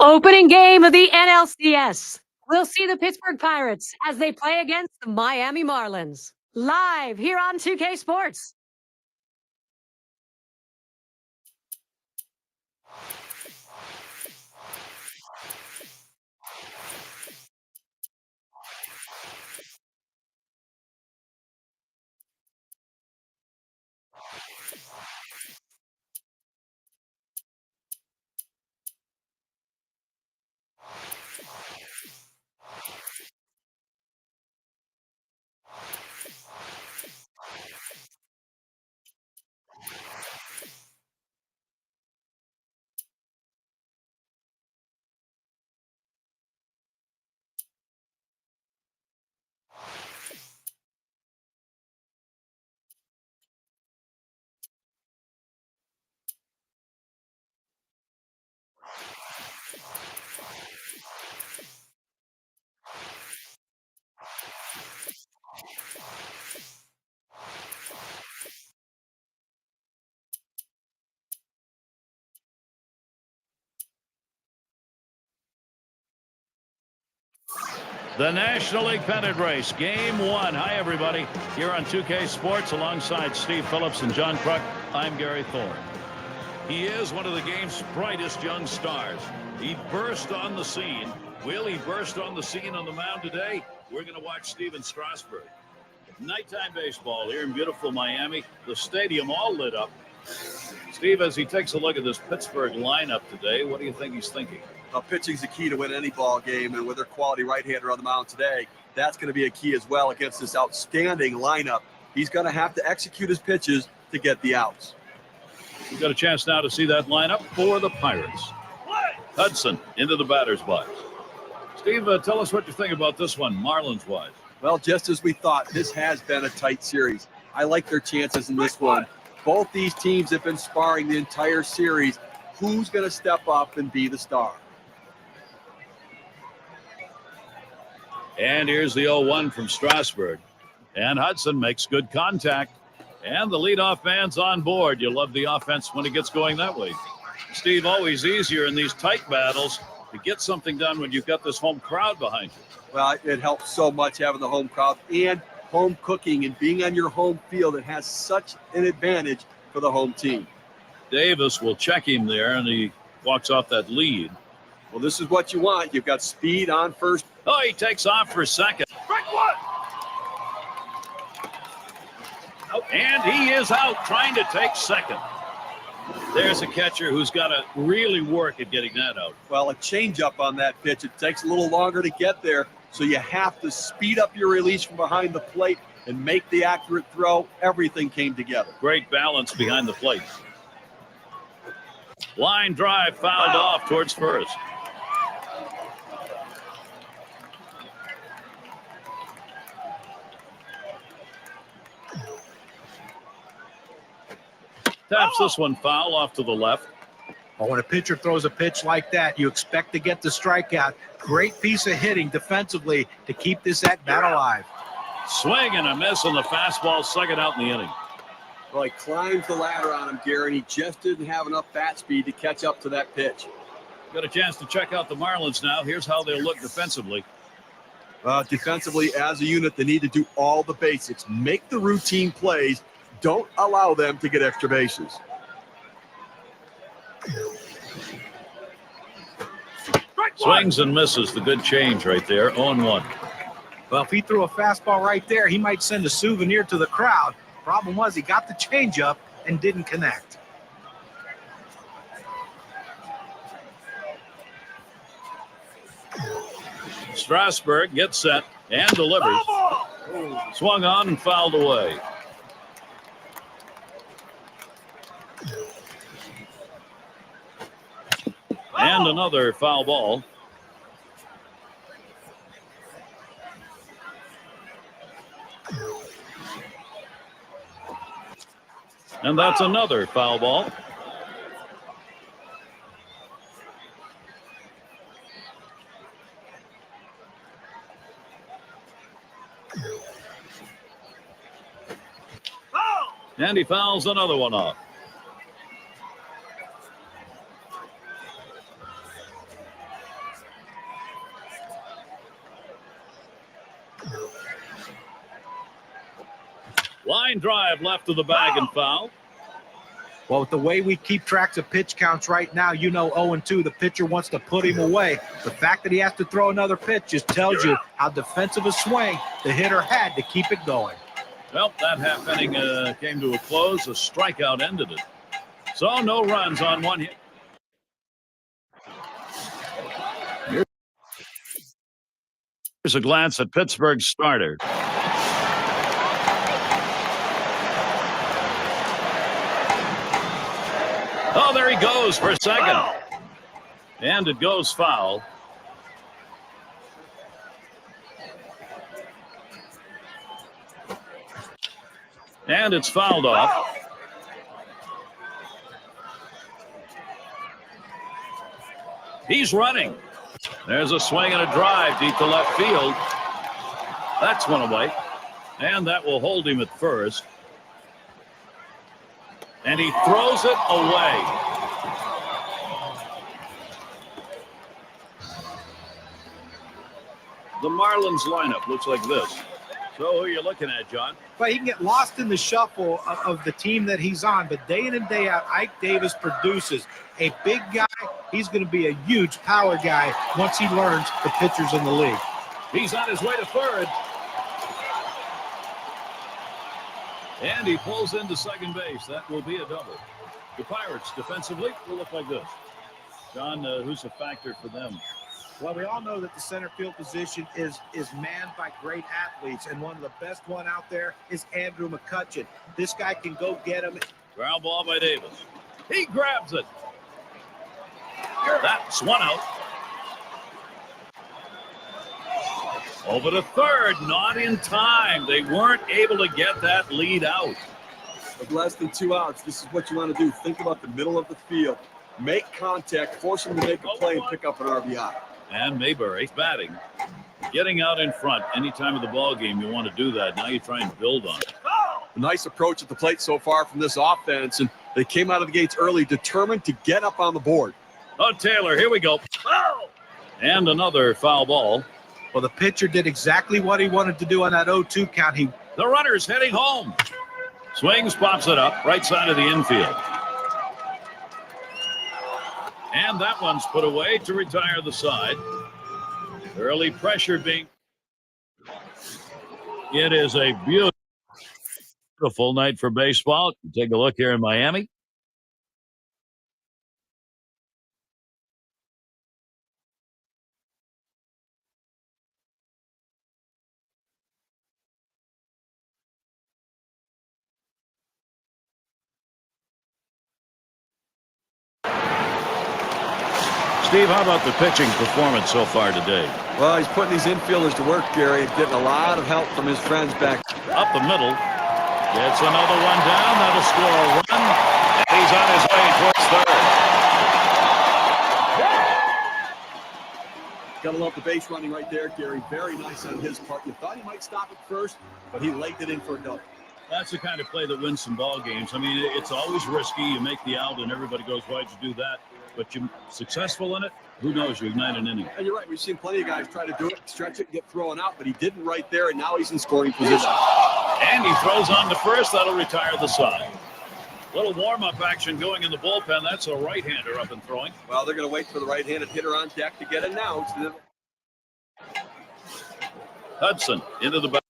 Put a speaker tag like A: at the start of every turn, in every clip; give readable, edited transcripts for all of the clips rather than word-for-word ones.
A: Opening game of the NLCS. We'll see the Pittsburgh Pirates as they play against the Miami Marlins. Live here on 2K Sports.
B: The National League pennant race, game one. Hi, everybody. Here on 2K Sports alongside Steve Phillips and John Kruk. I'm Gary Thorne. He is one of the game's brightest young stars. He burst on the scene. Will he burst on the scene on the mound today? We're going to watch Steven Strasburg. Nighttime baseball here in beautiful Miami. The stadium all lit up. Steve, as he takes a look at this Pittsburgh lineup today, what do you think he's thinking?
C: Pitching's the key to win any ball game, and with their quality right-hander on the mound today, that's going to be a key as well against this outstanding lineup. He's going to have to execute his pitches to get the outs.
B: We've got a chance now to see that lineup for the Pirates. Hudson into the batter's box. Steve, tell us what you think about this one, Marlins-wise.
C: Well, just as we thought, this has been a tight series. I like their chances in this one. Both these teams have been sparring the entire series. Who's going to step up and be the star?
B: And here's the 0-1 from Strasburg. And Hudson makes good contact. And the leadoff man's on board. You love the offense when it gets going that way. Steve, always easier in these tight battles to get something done when you've got this home crowd behind you.
C: Well, it helps so much having the home crowd and home cooking and being on your home field. It has such an advantage for the home team.
B: Davis will check him there, and he walks off that lead.
C: Well, this is what you want. You've got speed on first.
B: Oh, he takes off for second.
C: Strike one.
B: And he is out trying to take second. There's a catcher who's got to really work at getting that out.
C: Well, a changeup on that pitch. It takes a little longer to get there, so you have to speed up your release from behind the plate and make the accurate throw. Everything came together.
B: Great balance behind the plate. Line drive fouled off towards first. Taps this one foul off to the left.
D: Well, when a pitcher throws a pitch like that, you expect to get the strikeout. Great piece of hitting defensively to keep this at bat alive.
B: Swing and a miss on the fastball, second out in the inning.
C: Well, he climbs the ladder on him, Gary, and he just didn't have enough bat speed to catch up to that pitch.
B: Got a chance to check out the Marlins now. Here's how they'll look defensively.
C: Defensively, as a unit, they need to do all the basics. Make the routine plays. Don't allow them to get extra bases.
B: Swings and misses. The good change right there. 0-1.
D: Well, if he threw a fastball right there, he might send a souvenir to the crowd. Problem was he got the changeup and didn't connect.
B: Strasburg gets set and delivers. Swung on and fouled away. And another foul ball. And that's another foul ball. And he fouls another one off. Line drive left of the bag and foul.
D: Well, with the way we keep tracks of pitch counts right now, 0-2, the pitcher wants to put him away. The fact that he has to throw another pitch just tells you how defensive a swing the hitter had to keep it going.
B: Well, that half inning came to a close. A strikeout ended it. So no runs on one hit. Here's a glance at Pittsburgh's starter. Oh, there he goes for a second. And it goes foul. And it's fouled off. He's running. There's a swing and a drive deep to left field. That's one away. And that will hold him at first. And he throws it away. The Marlins lineup looks like this. So who are you looking at, John?
D: But he can get lost in the shuffle of the team that he's on. But day in and day out, Ike Davis produces. A big guy, he's going to be a huge power guy once he learns the pitchers in the league.
B: He's on his way to third. And he pulls into second base. That will be a double. The Pirates defensively will look like this. John, who's a factor for them?
D: Well, we all know that the center field position is manned by great athletes, and one of the best one out there is Andrew McCutchen. This guy can go get him.
B: Ground ball by Davis. He grabs it. That's one out. Over to third, not in time. They weren't able to get that lead out.
C: With less than 2 outs, this is what you want to do. Think about the middle of the field. Make contact, force him to make a play and pick up an RBI.
B: And Mayberry batting. Getting out in front any time of the ball game, you want to do that. Now you try and build on it.
C: A nice approach at the plate so far from this offense, and they came out of the gates early, determined to get up on the board.
B: Oh, Taylor, here we go. And another foul ball.
D: Well, the pitcher did exactly what he wanted to do on that 0-2 count.
B: The runner's heading home. Swings, pops it up, right side of the infield. And that one's put away to retire the side. Early pressure being. It is a beautiful night for baseball. Take a look here in Miami. Steve, how about the pitching performance so far today?
C: Well, he's putting these infielders to work, Gary. He's getting a lot of help from his friends back.
B: Up the middle. Gets another one down. That'll score a run. He's on his way towards third.
C: Gotta love the base running right there, Gary. Very nice on his part. You thought he might stop it first, but he legged it in for a double.
B: That's the kind of play that wins some ball games. I mean, it's always risky. You make the out, and everybody goes, why'd you do that? But you're successful in it, who knows? You ignite an inning.
C: And you're right. We've seen plenty of guys try to do it, stretch it, get thrown out, but he didn't right there, and now he's in scoring position.
B: And he throws on to first. That'll retire the side. Little warm-up action going in the bullpen. That's a right-hander up and throwing.
C: Well, they're going to wait for the right-handed hitter on deck to get announced.
B: Hudson into the back.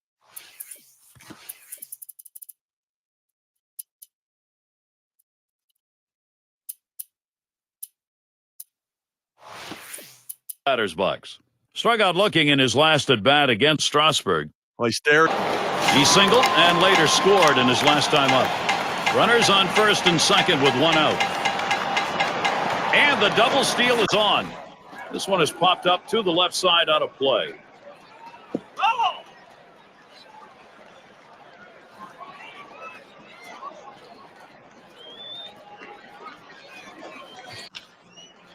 B: Batter's box. Struck out looking in his last at bat against Strasburg.
C: Well, he stared.
B: He singled and later scored in his last time up. Runners on first and second with one out. And the double steal is on. This one has popped up to the left side out of play.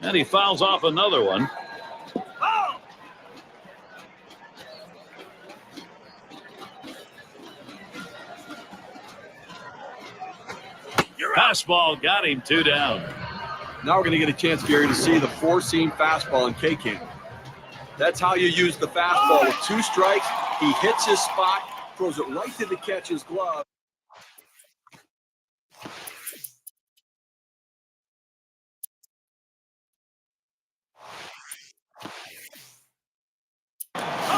B: And he fouls off another one. Fastball got him 2 down.
C: Now we're going to get a chance, Gary, to see the 4-seam fastball in K-Camp. That's how you use the fastball. With 2 strikes, he hits his spot, throws it right to the catcher's glove.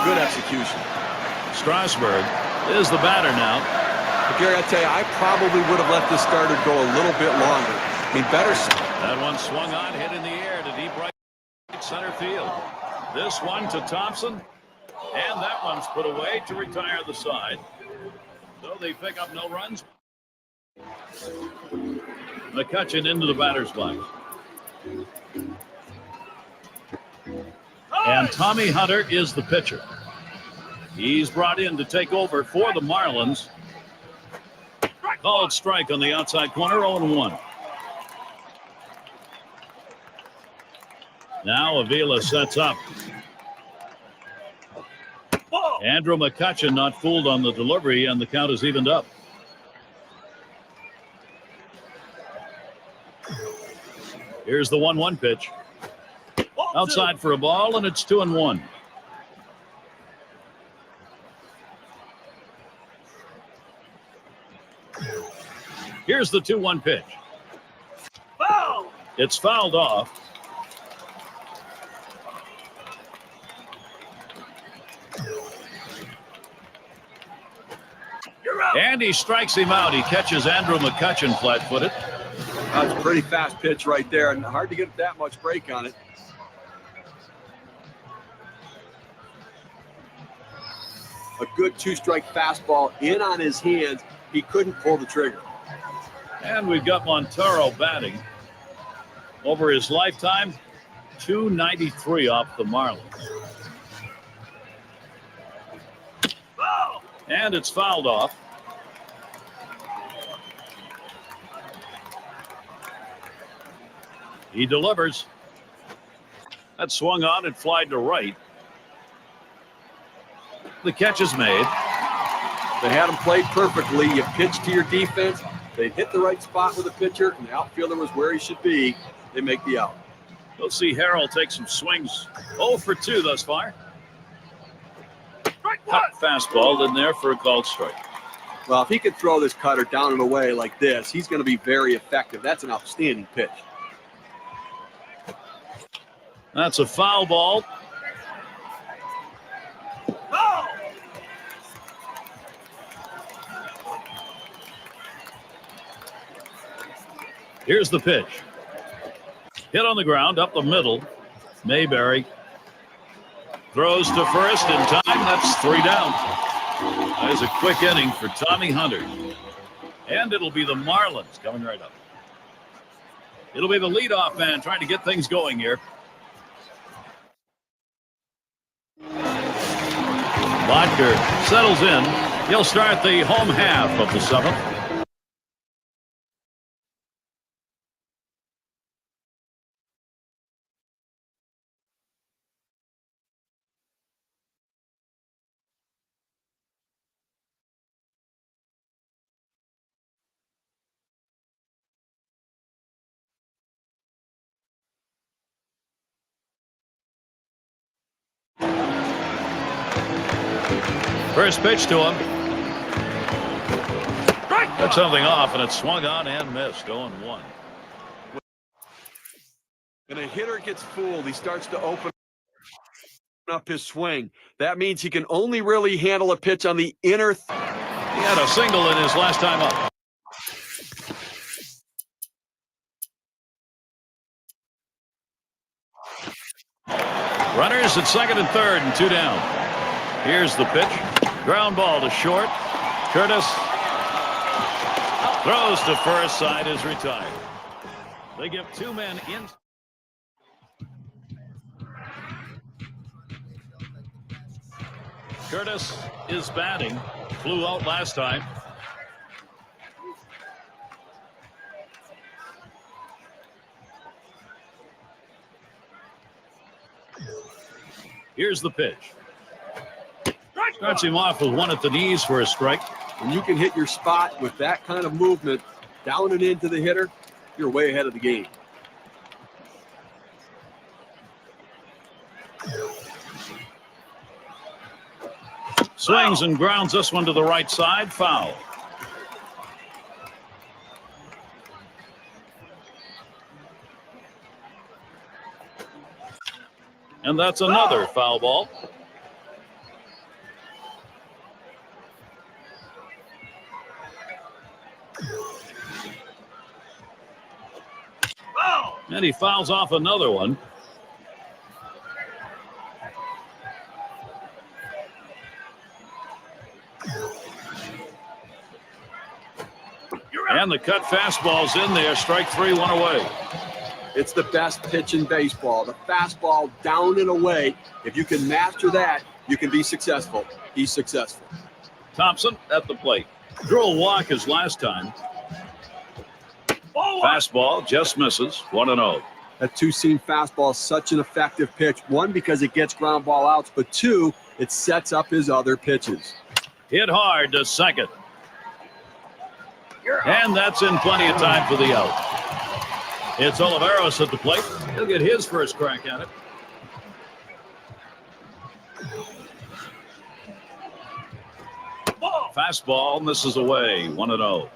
C: Good execution.
B: Strasburg is the batter now.
C: But Gary, I tell you, I probably would have let this starter go a little bit longer. I mean, better.
B: That one swung on, hit in the air to deep right center field. This one to Thompson, and that one's put away to retire the side. So they pick up no runs. McCutchen into the batter's box. And Tommy Hunter is the pitcher. He's brought in to take over for the Marlins. Called strike on the outside corner, 0-1. Now Avila sets up. Andrew McCutchen not fooled on the delivery, and the count is evened up. Here's the 1-1 pitch. Outside for a ball, and it's 2-1. Here's the 2-1 pitch. Foul! It's fouled off. And he strikes him out. He catches Andrew McCutchen flat-footed.
C: That's a pretty fast pitch right there, and hard to get that much break on it. A good two-strike fastball in on his hands. He couldn't pull the trigger.
B: And we've got Montero batting. Over his lifetime, .293 off the Marlins. And it's fouled off. He delivers. That swung on and flied to right. The catch is made.
C: They had him played perfectly. You pitch to your defense. They hit the right spot with the pitcher, and the outfielder was where he should be. They make the out.
B: We'll see Harrell take some swings. 0 for 2 thus far. Hot fastball in there for a called strike.
C: Well, if he could throw this cutter down and away like this, he's going to be very effective. That's an outstanding pitch.
B: That's a foul ball. Here's the pitch. Hit on the ground, up the middle. Mayberry throws to first in time. That's 3 down. That is a quick inning for Tommy Hunter. And it'll be the Marlins coming right up. It'll be the leadoff man trying to get things going here. Bodker settles in. He'll start the home half of the 7th. First pitch to him. Took something off, and it swung on and missed. 0-1.
C: When a hitter gets fooled, he starts to open up his swing. That means he can only really handle a pitch on the inner.
B: He had a single in his last time up. Runners at second and third and 2 down. Here's the pitch. Ground ball to short. Curtis throws to first. Side is retired. They give 2 men in. Curtis is batting. Flew out last time. Here's the pitch. Starts him off with one at the knees for a strike.
C: When you can hit your spot with that kind of movement down and into the hitter, you're way ahead of the game.
B: Swings and grounds this one to the right side. Foul. And that's another foul ball. And he fouls off another one. And the cut fastball's in there. Strike 3, 1 away.
C: It's the best pitch in baseball. The fastball down and away. If you can master that, you can be successful. He's successful.
B: Thompson at the plate. Drew a walk his last time. Fastball just misses. 1-0.
C: That two-seam fastball is such an effective pitch. One, because it gets ground ball outs, but two, it sets up his other pitches.
B: Hit hard to second. And that's in plenty of time for the out. It's Oliveros at the plate. He'll get his first crack at it. Fastball misses away. 1-0.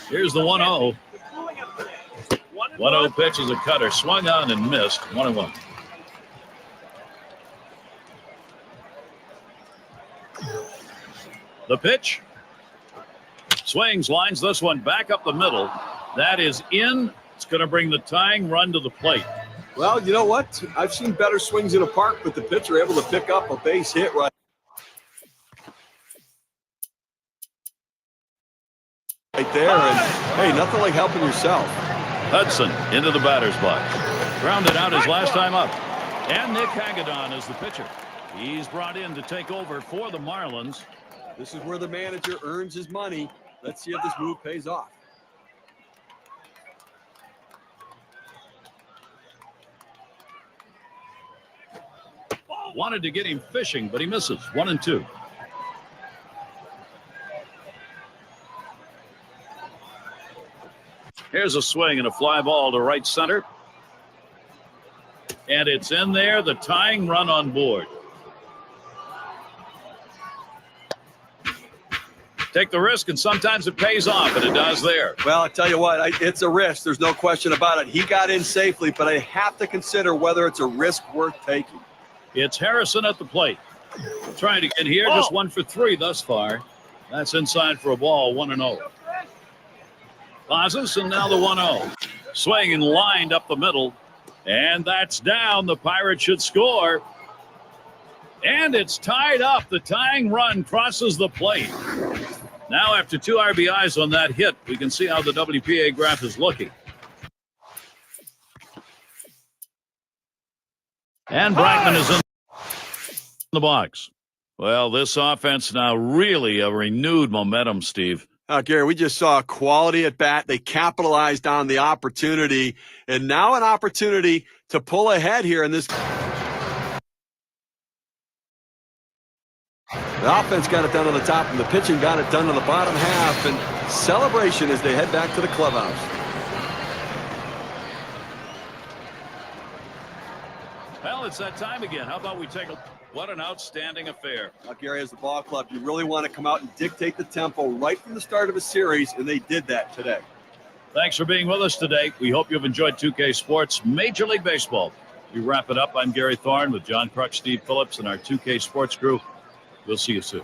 B: Here's the 1-0. 1-0 pitch is a cutter. Swung on and missed. 1-1. The pitch. Swings, lines this one back up the middle. That is in. It's going to bring the tying run to the plate.
C: Well, you know what? I've seen better swings in a park, but the pitcher able to pick up a base hit right there. And, hey, nothing like helping yourself.
B: Hudson into the batter's box. Grounded out his last time up. And Nick Hagedorn is the pitcher. He's brought in to take over for the Marlins.
C: This is where the manager earns his money. Let's see if this move pays off.
B: Wanted to get him fishing, but he misses. 1-2. Here's a swing and a fly ball to right center. And it's in there, the tying run on board. Take the risk, and sometimes it pays off, and it does there.
C: Well, I tell you what, it's a risk. There's no question about it. He got in safely, but I have to consider whether it's a risk worth taking.
B: It's Harrison at the plate. Trying to get here, just 1 for 3 thus far. That's inside for a ball, 1-0. Pauses, and now the 1-0. Swing and lined up the middle, and that's down. The Pirates should score. And it's tied up. The tying run crosses the plate. Now, after 2 RBIs on that hit, we can see how the WPA graph is looking. And Blackman is in the box. Well, this offense now really a renewed momentum, Steve.
C: Gary, we just saw a quality at bat. They capitalized on the opportunity, and now an opportunity to pull ahead here in this. The offense got it done on the top, and the pitching got it done on the bottom half, and celebration as they head back to the clubhouse.
B: Well, it's that time again. How about we take a... What an outstanding affair.
C: Now, Gary, as the ball club, you really want to come out and dictate the tempo right from the start of a series, and they did that today.
B: Thanks for being with us today. We hope you've enjoyed 2K Sports Major League Baseball. We wrap it up. I'm Gary Thorne with John Kruk, Steve Phillips, and our 2K Sports crew. We'll see you soon.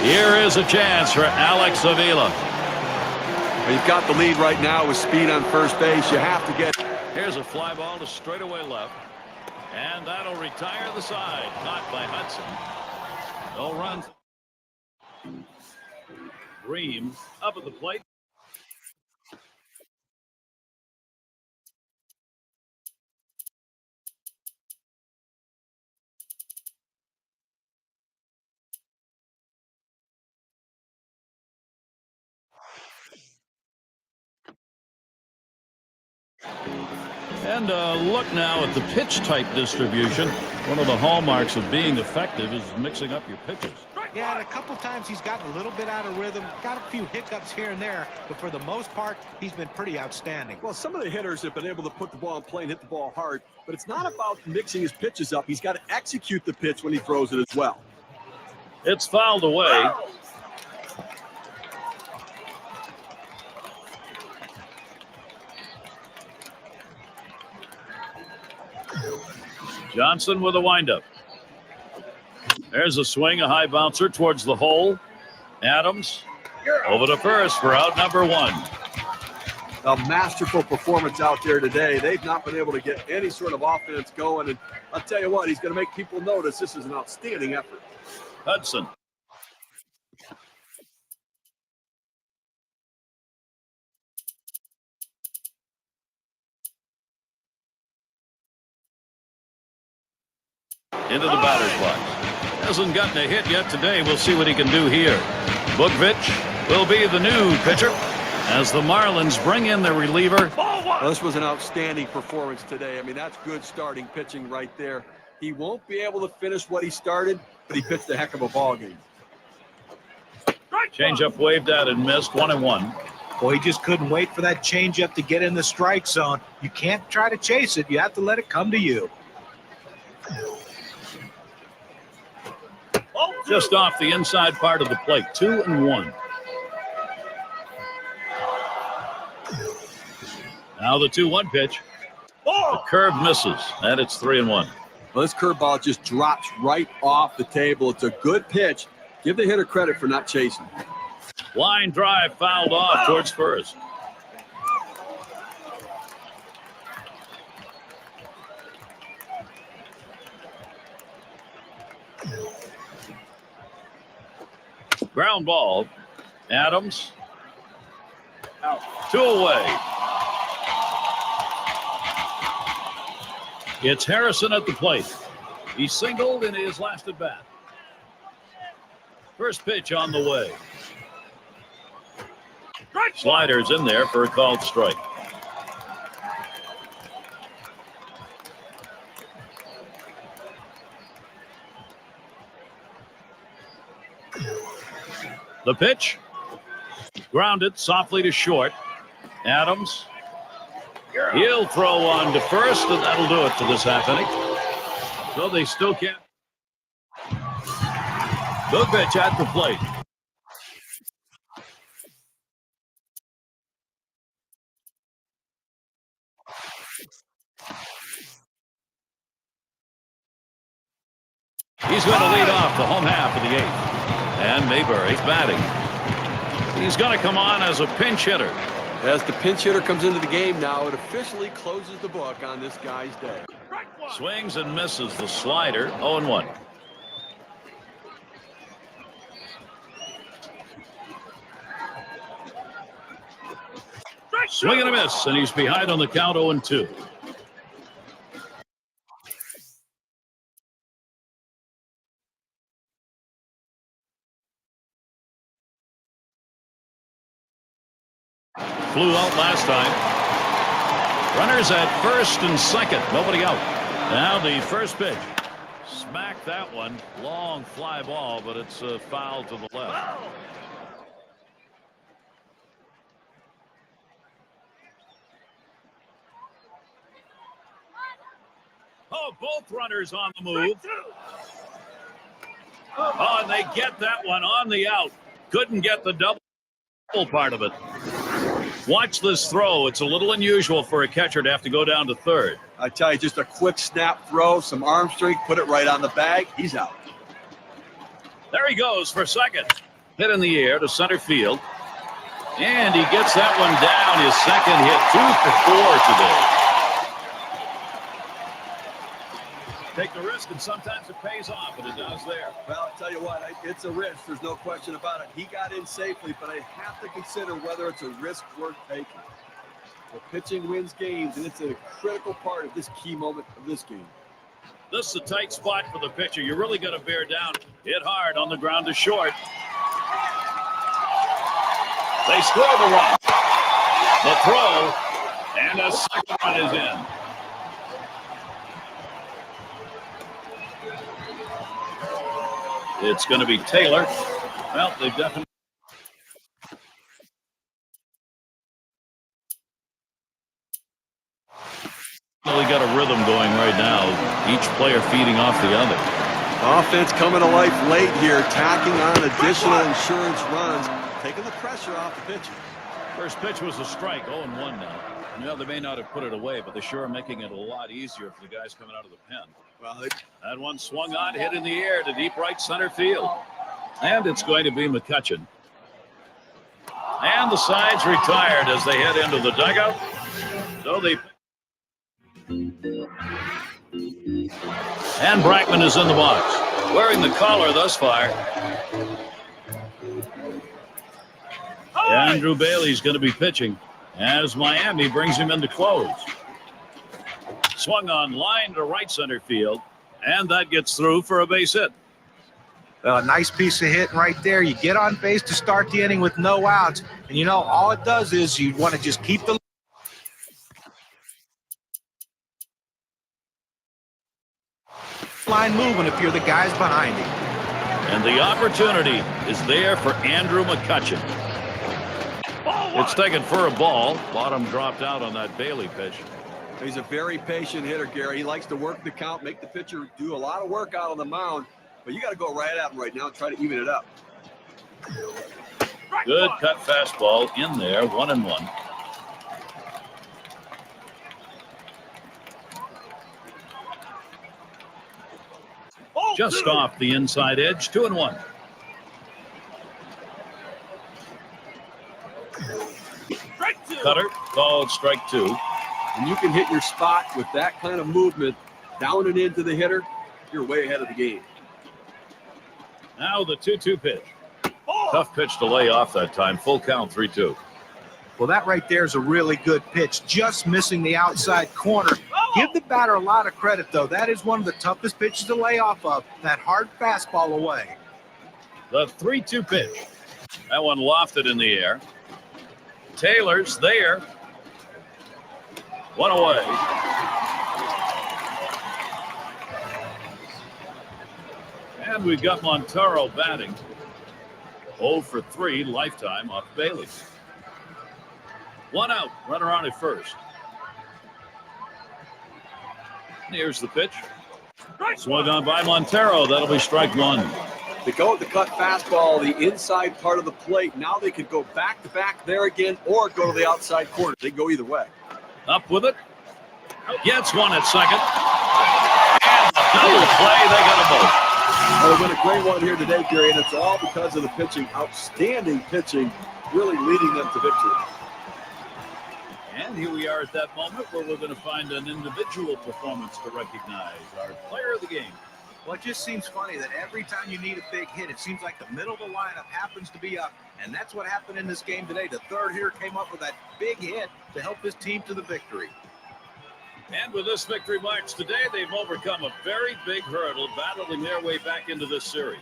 B: Here is a chance for Alex Avila.
C: You've got the lead right now with speed on first base. You have to get.
B: Here's a fly ball to straightaway left. And that'll retire the side. Caught by Hudson. No runs. Green up at the plate. And look now at the pitch type distribution. One of the hallmarks of being effective is mixing up your pitches.
D: Yeah, and a couple times he's gotten a little bit out of rhythm, got a few hiccups here and there, but for the most part, he's been pretty outstanding.
C: Well, some of the hitters have been able to put the ball in play and hit the ball hard, but it's not about mixing his pitches up. He's got to execute the pitch when he throws it as well.
B: It's fouled away. Johnson with a windup. There's a swing, a high bouncer towards the hole. Adams over to first for out number one.
C: A masterful performance out there today. They've not been able to get any sort of offense going, and I'll tell you what, he's going to make people notice this is an outstanding effort.
B: Hudson. Into the batter's box. Hasn't gotten a hit yet today. We'll see what he can do here. Bukvich will be the new pitcher as the Marlins bring in the reliever.
C: Well, this was an outstanding performance today. I mean, that's good starting pitching right there. He won't be able to finish what he started, but he pitched a heck of a ball game.
B: Changeup waved at and missed. 1-1.
D: Well, he just couldn't wait for that changeup to get in the strike zone. You can't try to chase it. You have to let it come to you.
B: Just off the inside part of the plate. 2-1. Now the 2-1 pitch. The curve misses, and it's 3-1.
C: Well, this curveball just drops right off the table. It's a good pitch. Give the hitter credit for not chasing.
B: Line drive fouled off towards first. Ground ball. Adams. Out. 2 away. It's Harrison at the plate. He singled in his last at bat. First pitch on the way. Sliders in there for a called strike. The pitch. Grounded softly to short. Adams. He'll throw on to first, and that'll do it for this half inning. So they still can't. Good pitch at the plate. He's going to lead off the home half of the 8th. And Mayberry's batting. He's going to come on as a pinch hitter.
C: As the pinch hitter comes into the game now, it officially closes the book on this guy's day.
B: Swings and misses the slider. 0-1. Swing and a miss, and he's behind on the count. 0-2. Flew out last time. Runners at first and second. Nobody out. Now the first pitch. Smack that one. Long fly ball, but it's foul to the left. Oh, both runners on the move. Oh, and they get that one on the out. Couldn't get the double part of it. Watch this throw. It's a little unusual for a catcher to have to go down to third.
C: I tell you, just a quick snap throw, some arm strength, put it right on the bag. He's out.
B: There he goes for second. Hit in the air to center field. And he gets that one down. His second hit, 2 for 4 today. Take the risk, and sometimes it pays off, and it does there.
C: Well, I'll tell you what, it's a risk. There's no question about it. He got in safely, but I have to consider whether it's a risk worth taking. The pitching wins games, and it's a critical part of this key moment of this game.
B: This is a tight spot for the pitcher. You really got to bear down. Hit hard on the ground to short. They score the run. The throw, and a second run is in. It's going to be Taylor. Well, they've definitely got a rhythm going right now. Each player feeding off the other.
C: Offense coming to life late here, tacking on additional insurance runs, taking the pressure off the pitcher.
B: First pitch was a strike, 0-1 now. You know, they may not have put it away, but they sure are making it a lot easier for the guys coming out of the pen.
C: Well,
B: that one swung on, hit in the air to deep right center field. And it's going to be McCutchen. And the side's retired as they head into the dugout. So they... And Brackman is in the box, wearing the collar thus far. Andrew Bailey's going to be pitching as Miami brings him in to close. Swung on line to right center field, and that gets through for a base hit.
D: Well, a nice piece of hitting right there. You get on base to start the inning with no outs, and you know, all it does is you want to just keep the line moving if you're the guys behind him.
B: And the opportunity is there for Andrew McCutchen. It's taken for a ball. Bottom dropped out on that Bailey pitch.
C: He's a very patient hitter, Gary. He likes to work the count, make the pitcher do a lot of work out on the mound, but you got to go right at him right now and try to even it up.
B: Good cut fastball in there, 1-1. Just off the inside edge, 2-1. Cutter called strike 2.
C: And you can hit your spot with that kind of movement down and into the hitter, you're way ahead of the game.
B: Now the 2-2 pitch. Tough pitch to lay off that time. Full count, 3-2.
D: Well, that right there is a really good pitch, just missing the outside corner. Give the batter a lot of credit, though. That is one of the toughest pitches to lay off of, that hard fastball away.
B: The 3-2 pitch. That one lofted in the air. Taylor's there. One away. And we've got Montero batting. 0 for 3 lifetime off Bailey. One out, runner on at first. Here's the pitch. Swung on by Montero. That'll be strike 1.
C: They go with the cut fastball, the inside part of the plate. Now they could go back to back there again or go to the outside corner. They go either way.
B: Up with it. Gets one at second. And a double play. They got them both.
C: Well, they've been a great one here today, Gary, and it's all because of the pitching. Outstanding pitching, really leading them to victory.
B: And here we are at that moment where we're going to find an individual performance to recognize our player of the game.
D: Well, it just seems funny that every time you need a big hit, it seems like the middle of the lineup happens to be up. And that's what happened in this game today. The third hitter came up with that big hit to help his team to the victory.
B: And with this victory march today, they've overcome a very big hurdle, battling their way back into this series.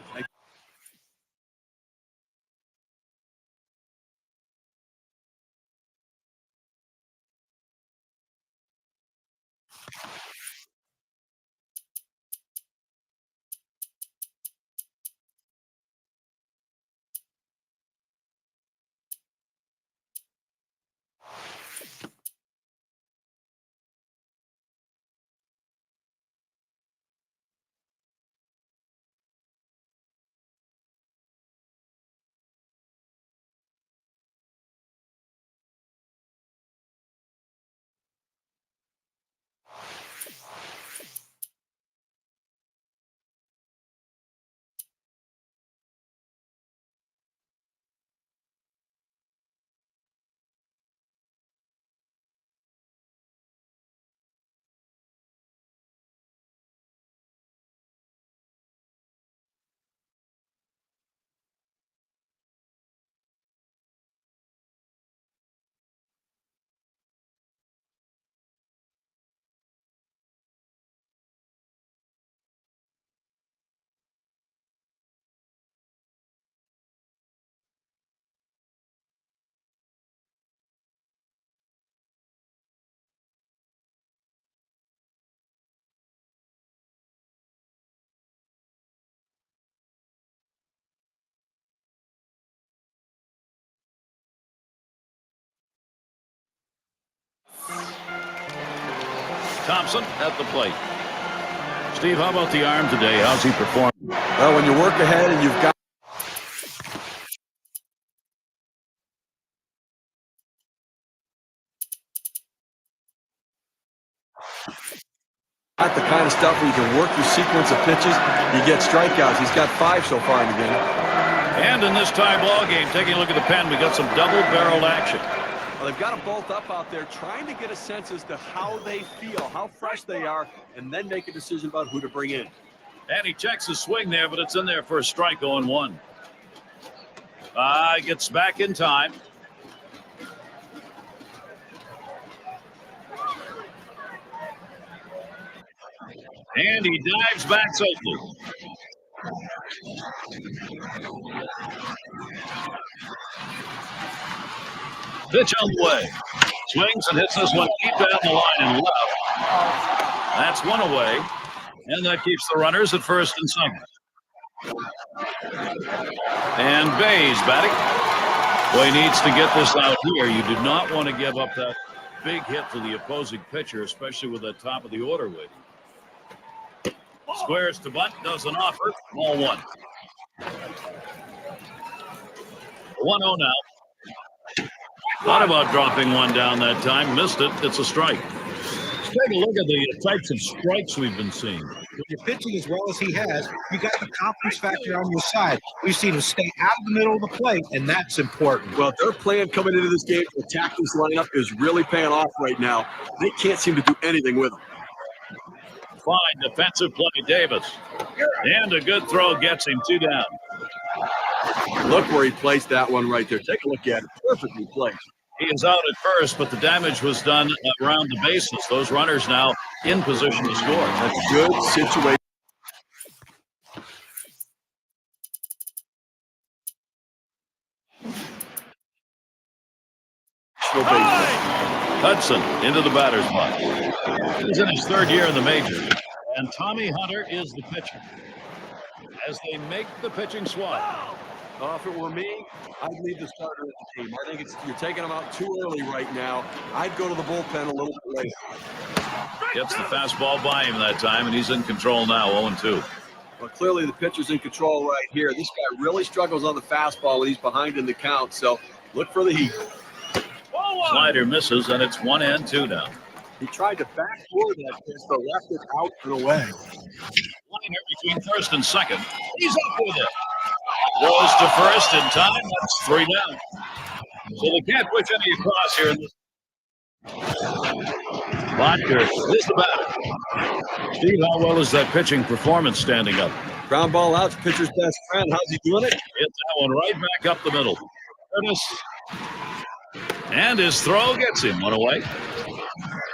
B: Thompson at the plate. Steve, how about the arm today? How's he performing?
C: Well, when you work ahead and you've got the kind of stuff where you can work your sequence of pitches, you get strikeouts. He's got 5 so far in the game.
B: And in this tie ball game, taking a look at the pen, we got some double-barreled action.
C: Well, they've got them both up out there trying to get a sense as to how they feel, how fresh they are, and then make a decision about who to bring in.
B: And he checks his swing there, but it's in there for a strike 0-1. Gets back in time. And he dives back safely. Pitch on the way. Swings and hits this one deep down the line and left. That's one away. And that keeps the runners at first and second. And Bay's batting. Boy, he needs to get this out here. You do not want to give up that big hit to the opposing pitcher, especially with that top of the order waiting. Squares to bunt, doesn't offer. Ball 1. 1-0 now. Thought about dropping one down that time. Missed it. It's a strike. Let's take a look at the types of strikes we've been seeing.
D: When you're pitching as well as he has, you got the confidence factor on your side. We've seen him stay out of the middle of the plate, and that's important.
C: Well, their plan coming into this game to attack this lineup is really paying off right now. They can't seem to do anything with them.
B: Fine defensive play, Davis. And a good throw gets him 2 down.
C: Look where he placed that one right there. Take a look at it. Perfectly placed.
B: He is out at first, but the damage was done around the bases. Those runners now in position to score.
C: That's a good situation.
B: Hudson into the batter's box. He's in his 3rd year in the majors. And Tommy Hunter is the pitcher. As they make the pitching swap.
C: If it were me, I'd leave the starter at the team. I think you're taking him out too early right now. I'd go to the bullpen a little bit later.
B: Gets the fastball by him that time, and he's in control now, 0-2.
C: Well, clearly the pitcher's in control right here. This guy really struggles on the fastball when he's behind in the count, so look for the heat.
B: Slider misses, and it's 1-2 now.
C: He tried to backboard that pitch, but left it out and away.
B: Liner between first and second. He's up with it. Goes to first in time. That's 3 down. So they can't push any across here. Bodker is the batter. Steve, how well is that pitching performance standing up?
C: Ground ball out, pitcher's best friend. How's he doing it?
B: Hit that one right back up the middle. Curtis. And his throw gets him 1 away.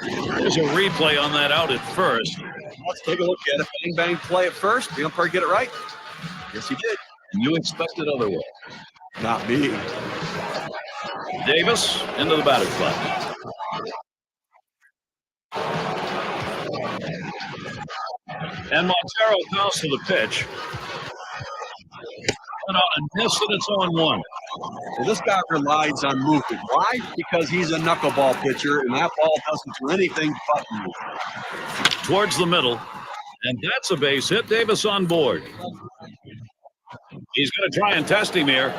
B: There's a replay on that out at first.
C: Let's take a look at it. Bang, bang, play at first. The umpire get it right? Yes, he did.
B: And you expected otherwise.
C: Not me.
B: Davis into the batter's box. And Montero calls for the pitch. And on a miss, and it's 0-1.
C: Well, this guy relies on movement. Why? Because he's a knuckleball pitcher, and that ball doesn't do anything but move.
B: Towards the middle, and that's a base hit. Davis on board. He's going to try and test him here.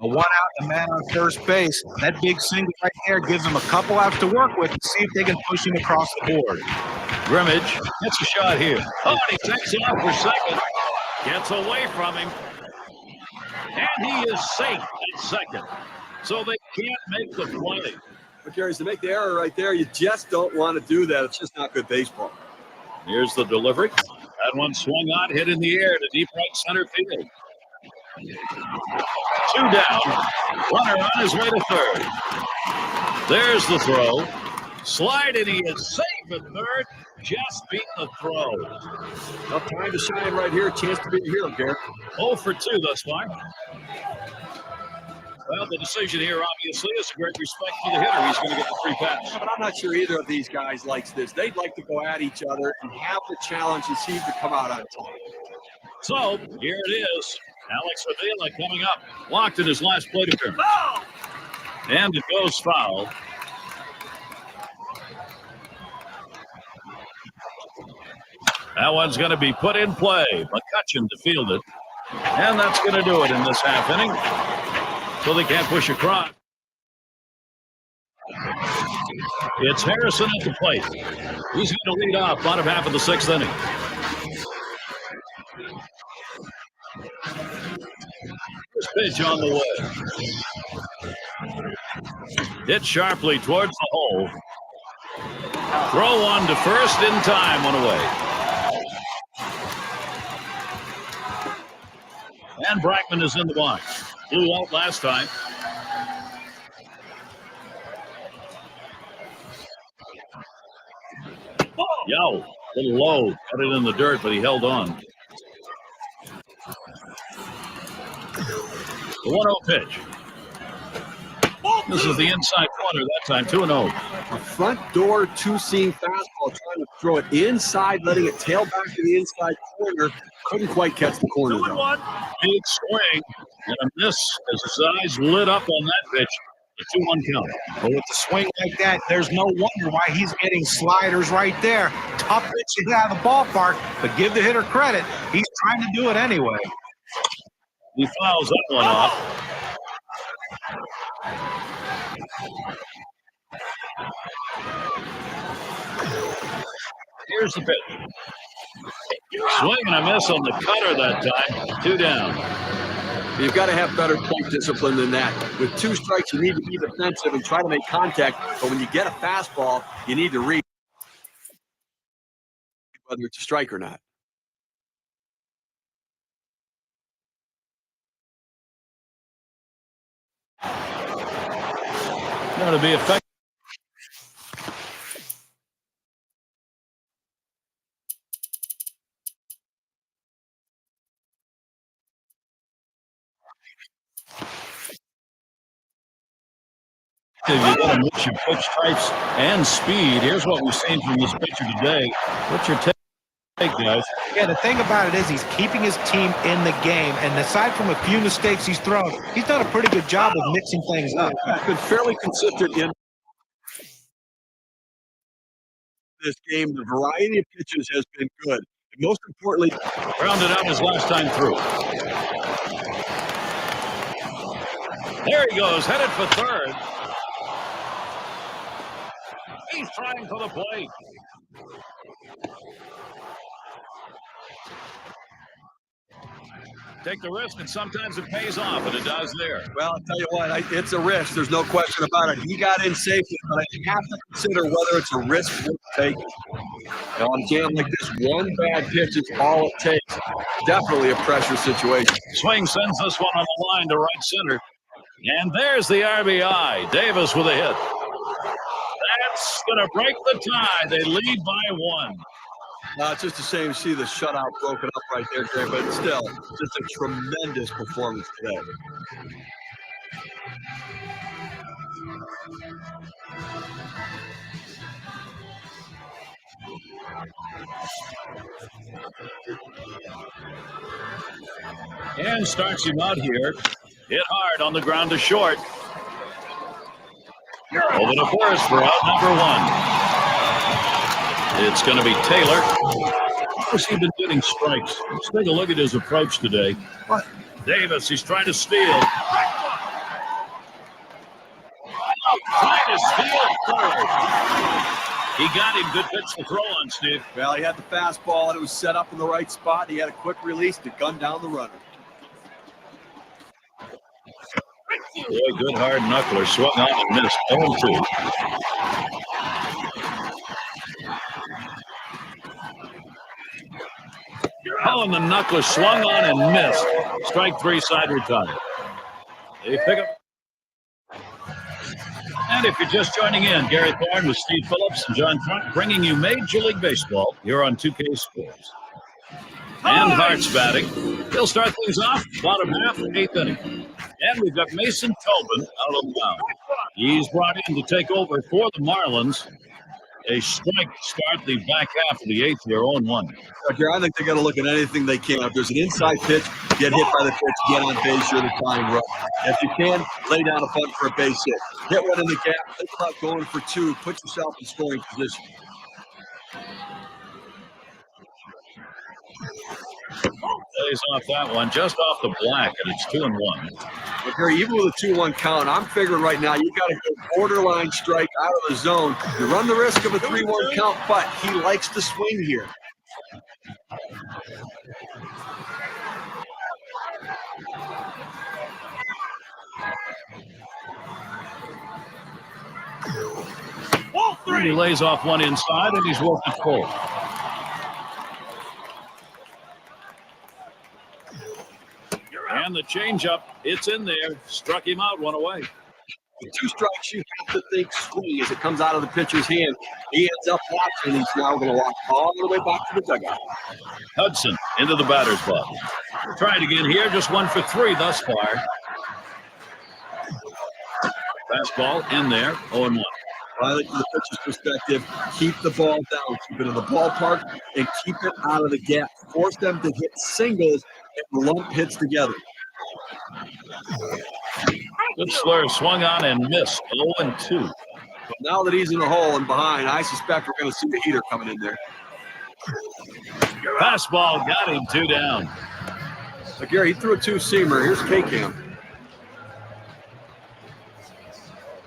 D: A 1 out, a man on first base. That big single right there gives him a couple outs to work with and see if they can push him across the board.
B: Grimmage gets a shot here. Oh, and he takes it out for second. Gets away from him. And he is safe at second. So they can't make the play.
C: But, Gary, to make the error right there, you just don't want to do that. It's just not good baseball.
B: Here's the delivery. That one swung on, hit in the air to deep right center field. 2 down. Runner on his way to third. There's the throw. Slide, and he is safe at third. Just beat the throw.
C: Enough time to shine right here. A chance to be a hero, Gary.
B: 0 for 2 thus far. Well, the decision here, obviously, is a great respect for the hitter. He's going to get the free pass.
C: But I'm not sure either of these guys likes this. They'd like to go at each other and have the challenge and see to come out on top.
B: So, here it is. Alex Avila coming up. Walked in his last plate appearance. And it goes foul. That one's going to be put in play. McCutcheon to field it. And that's going to do it in this half inning. So they can't push across. It's Harrison at the plate. He's going to lead off bottom half of the sixth inning. First pitch on the way. Hit sharply towards the hole. Throw one to first in time, one away. And Brackman is in the box. Blew out last time. Yo, a little low. Got it in the dirt, but he held on. The 1-0 pitch. This is the inside corner that time, 2-0.
C: A front door two-seam fastball, trying to throw it inside, letting it tail back to the inside corner. Couldn't quite catch the corner.
B: 2-1. Big swing and a miss as his eyes lit up on that pitch. The 2-1 count.
D: But with the swing like that, there's no wonder why he's getting sliders right there. Tough pitch to get out of the ballpark, but give the hitter credit. He's trying to do it anyway.
B: He fouls that one off. Here's the pitch. Swing and a miss on the cutter that time. 2 down.
C: You've got to have better plate discipline than that. With 2 strikes, you need to be defensive and try to make contact. But when you get a fastball, you need to read whether it's a strike or not.
B: Going to be effective. You got to mix your pitch types and speed. Here's what we've seen from this pitcher today. What's your take, guys?
D: Yeah, the thing about it is he's keeping his team in the game, and aside from a few mistakes he's thrown, he's done a pretty good job of mixing things up.
C: He's been fairly consistent in this game. The variety of pitches has been good. And most importantly,
B: Rounded out his last time through. There he goes, headed for third. He's trying for the plate. Take the risk, and sometimes it pays off, and it does there.
C: well, I'll tell you what, it's a risk. There's no question about it. He got in safely, but I have to consider whether it's a risk worth taking. On a jam like this, one bad pitch is all it takes. Definitely a pressure situation.
B: Swing sends this one on the line to right center. And there's the RBI. Davis with a hit. That's going to break the tie. They lead by 1.
C: It's just a shame to see the shutout broken up right there, Greg, but still, just a tremendous performance today.
B: And starts him out here. Hit hard on the ground to short. Over to first for out number 1. It's going to be Taylor. How's he been getting strikes? Let's take a look at his approach today.
D: What?
B: Davis, he's trying to steal. Trying to steal third. He got him. Good pitch to throw on, Steve.
C: Well, he had the fastball, and it was set up in the right spot. He had a quick release to gun down the runner.
B: Boy, good hard knuckler. Swung on and missed. 0-2. Oh, and the knuckler swung on and missed. Strike 3, side retired. They pick up. And if you're just joining in, Gary Thorne with Steve Phillips and John Trump bringing you Major League Baseball here on 2K Sports. And Hart's batting. He'll start things off, bottom half, 8th inning. And we've got Mason Tobin out on the mound. He's brought in to take over for the Marlins. A strike to start the back half of the 8th here, 0-1.
C: I think they got to look at anything they can. If there's an inside pitch, get hit by the pitch, get on base, you're the tying run. If you can, lay down a bunt for a base hit. Hit one in the gap, think about going for 2, put yourself in scoring position.
B: lays off that one just off the black, and it's 2-1.
C: But Gary, even with a 2-1 count, I'm figuring right now you've got to go borderline strike out of the zone. You run the risk of a 3-1 count, but he likes to swing here.
B: He lays off one inside, and he's worked it full. And the changeup, it's in there. Struck him out, one away.
C: With 2 strikes, you have to think swing as it comes out of the pitcher's hand. He ends up watching, and he's now going to walk all the way back to the dugout.
B: Hudson into the batter's box. Trying again here, just 1 for 3 thus far. Fastball in there, 0-1.
C: I think from the pitcher's perspective, keep the ball down, keep it in the ballpark, and keep it out of the gap. Force them to hit singles and lump hits together.
B: Good slur, swung on and missed, 0-2.
C: But now that he's in the hole and behind, I suspect we're going to see a heater coming in there.
B: Fastball got him, 2 down.
C: But Gary, he threw a 2-seamer. Here's K-Cam.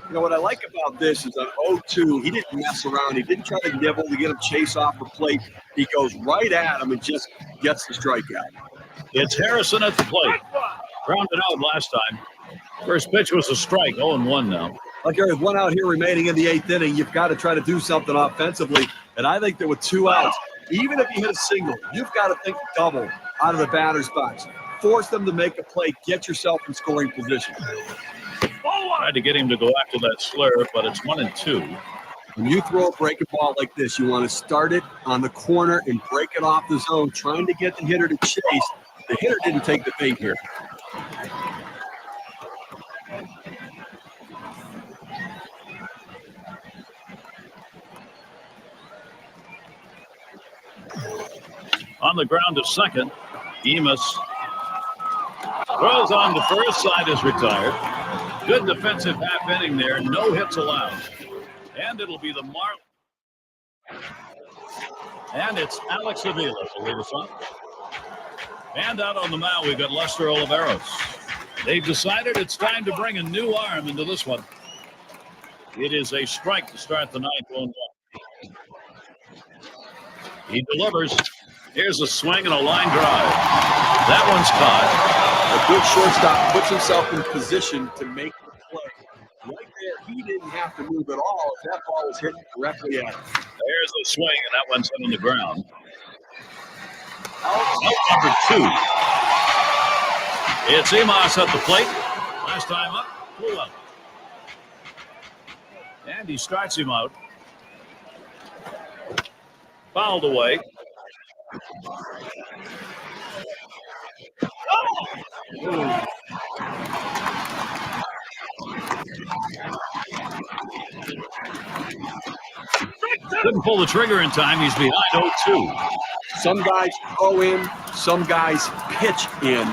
C: You know, what I like about this is on 0-2, he didn't mess around. He didn't try to nibble to get him chase off the plate. He goes right at him and just gets the strikeout.
B: It's Harrison at the plate. Grounded out last time. First pitch was a strike, 0-1 now.
C: Like Gary, with 1 out here remaining in the 8th inning, you've got to try to do something offensively. And I think that with 2 outs, even if you hit a single, you've got to think double out of the batter's box. Force them to make a play. Get yourself in scoring position.
B: Tried to get him to go after that slur, but it's 1-2.
C: When you throw a breaking ball like this, you want to start it on the corner and break it off the zone, trying to get the hitter to chase. The hitter didn't take the bait here.
B: On the ground to second, Emus throws on the first side, is retired. Good defensive half inning there, no hits allowed. And it'll be the And it's Alex Avila to lead us on. And out on the mound, we've got Lester Oliveros. They've decided it's time to bring a new arm into this one. It is a strike to start the 9th 1-1. He delivers. Here's a swing and a line drive. That one's caught.
C: A good shortstop puts himself in position to make the play. Right there, he didn't have to move at all. That ball was hit directly at him.
B: There's the swing, and that one's hit on the ground. Out number 2. It's Emas at the plate. Last time up, flew out. And he starts him out. Fouled away. Couldn't pull the trigger in time. He's behind 0-2.
C: Some guys throw in, some guys pitch in.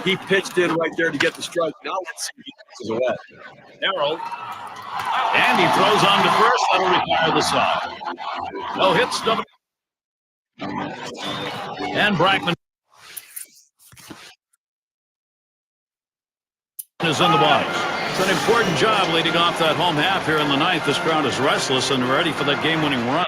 C: He pitched in right there to get the strike. Now let's see if he pitches away.
B: Harold. And he throws on to first. That'll retire the side. No hits. And Brackman is in the box. It's an important job leading off that home half here in the 9th. This crowd is restless and ready for that game-winning run.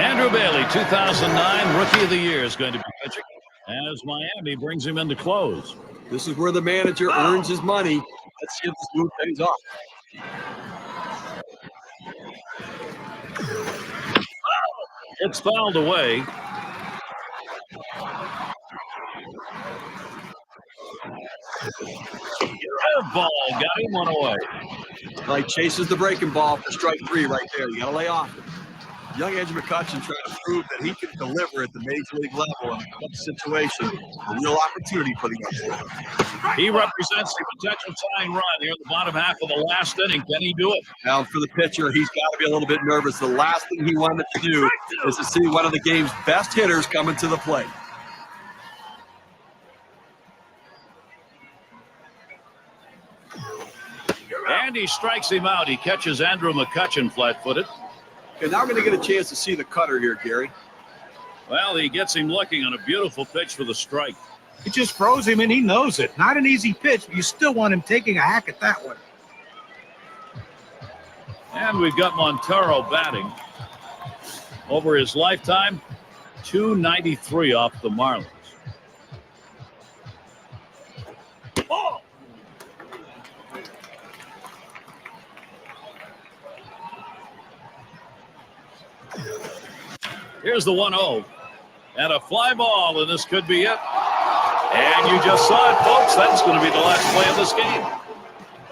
B: Andrew Bailey, 2009 Rookie of the Year, is going to be pitching as Miami brings him in to close.
C: This is where the manager earns his money. Let's see if this move pays off.
B: It's fouled away. Ball got him, one away.
C: Like chases the breaking ball for strike 3 right there. You got to lay off him. Young Andrew McCutchen trying to prove that he can deliver at the major league level in a tough situation. A real opportunity for the youngster.
B: He represents the potential tying run here in the bottom half of the last inning. Can he do it?
C: Now for the pitcher, he's got to be a little bit nervous. The last thing he wanted to do is to see one of the game's best hitters coming to the plate.
B: And he strikes him out. He catches Andrew McCutchen flat-footed.
C: Okay, now we're going to get a chance to see the cutter here, Gary.
B: Well, he gets him looking on a beautiful pitch for the strike.
D: He just froze him, and he knows it. Not an easy pitch, but you still want him taking a hack at that one.
B: And we've got Montero batting. Over his lifetime, 293 off the Marlins. Oh! Here's the 1-0. And a fly ball, and this could be it. And you just saw it, folks. That's going to be the last play of this game.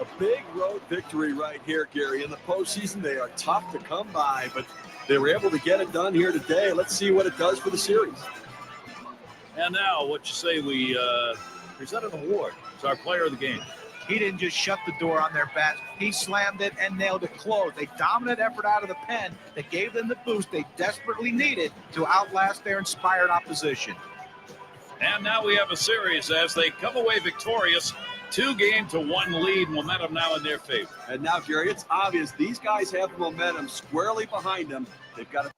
C: A big road victory right here, Gary. In the postseason, they are tough to come by, but they were able to get it done here today. Let's see what it does for the series.
B: And now, what you say we present an award. It's our player of the game.
D: He didn't just shut the door on their bats. He slammed it and nailed it closed. A dominant effort out of the pen that gave them the boost they desperately needed to outlast their inspired opposition.
B: And now we have a series as they come away victorious. 2-1 lead, momentum now in their favor.
C: And now, Gary, it's obvious these guys have the momentum squarely behind them. They've got to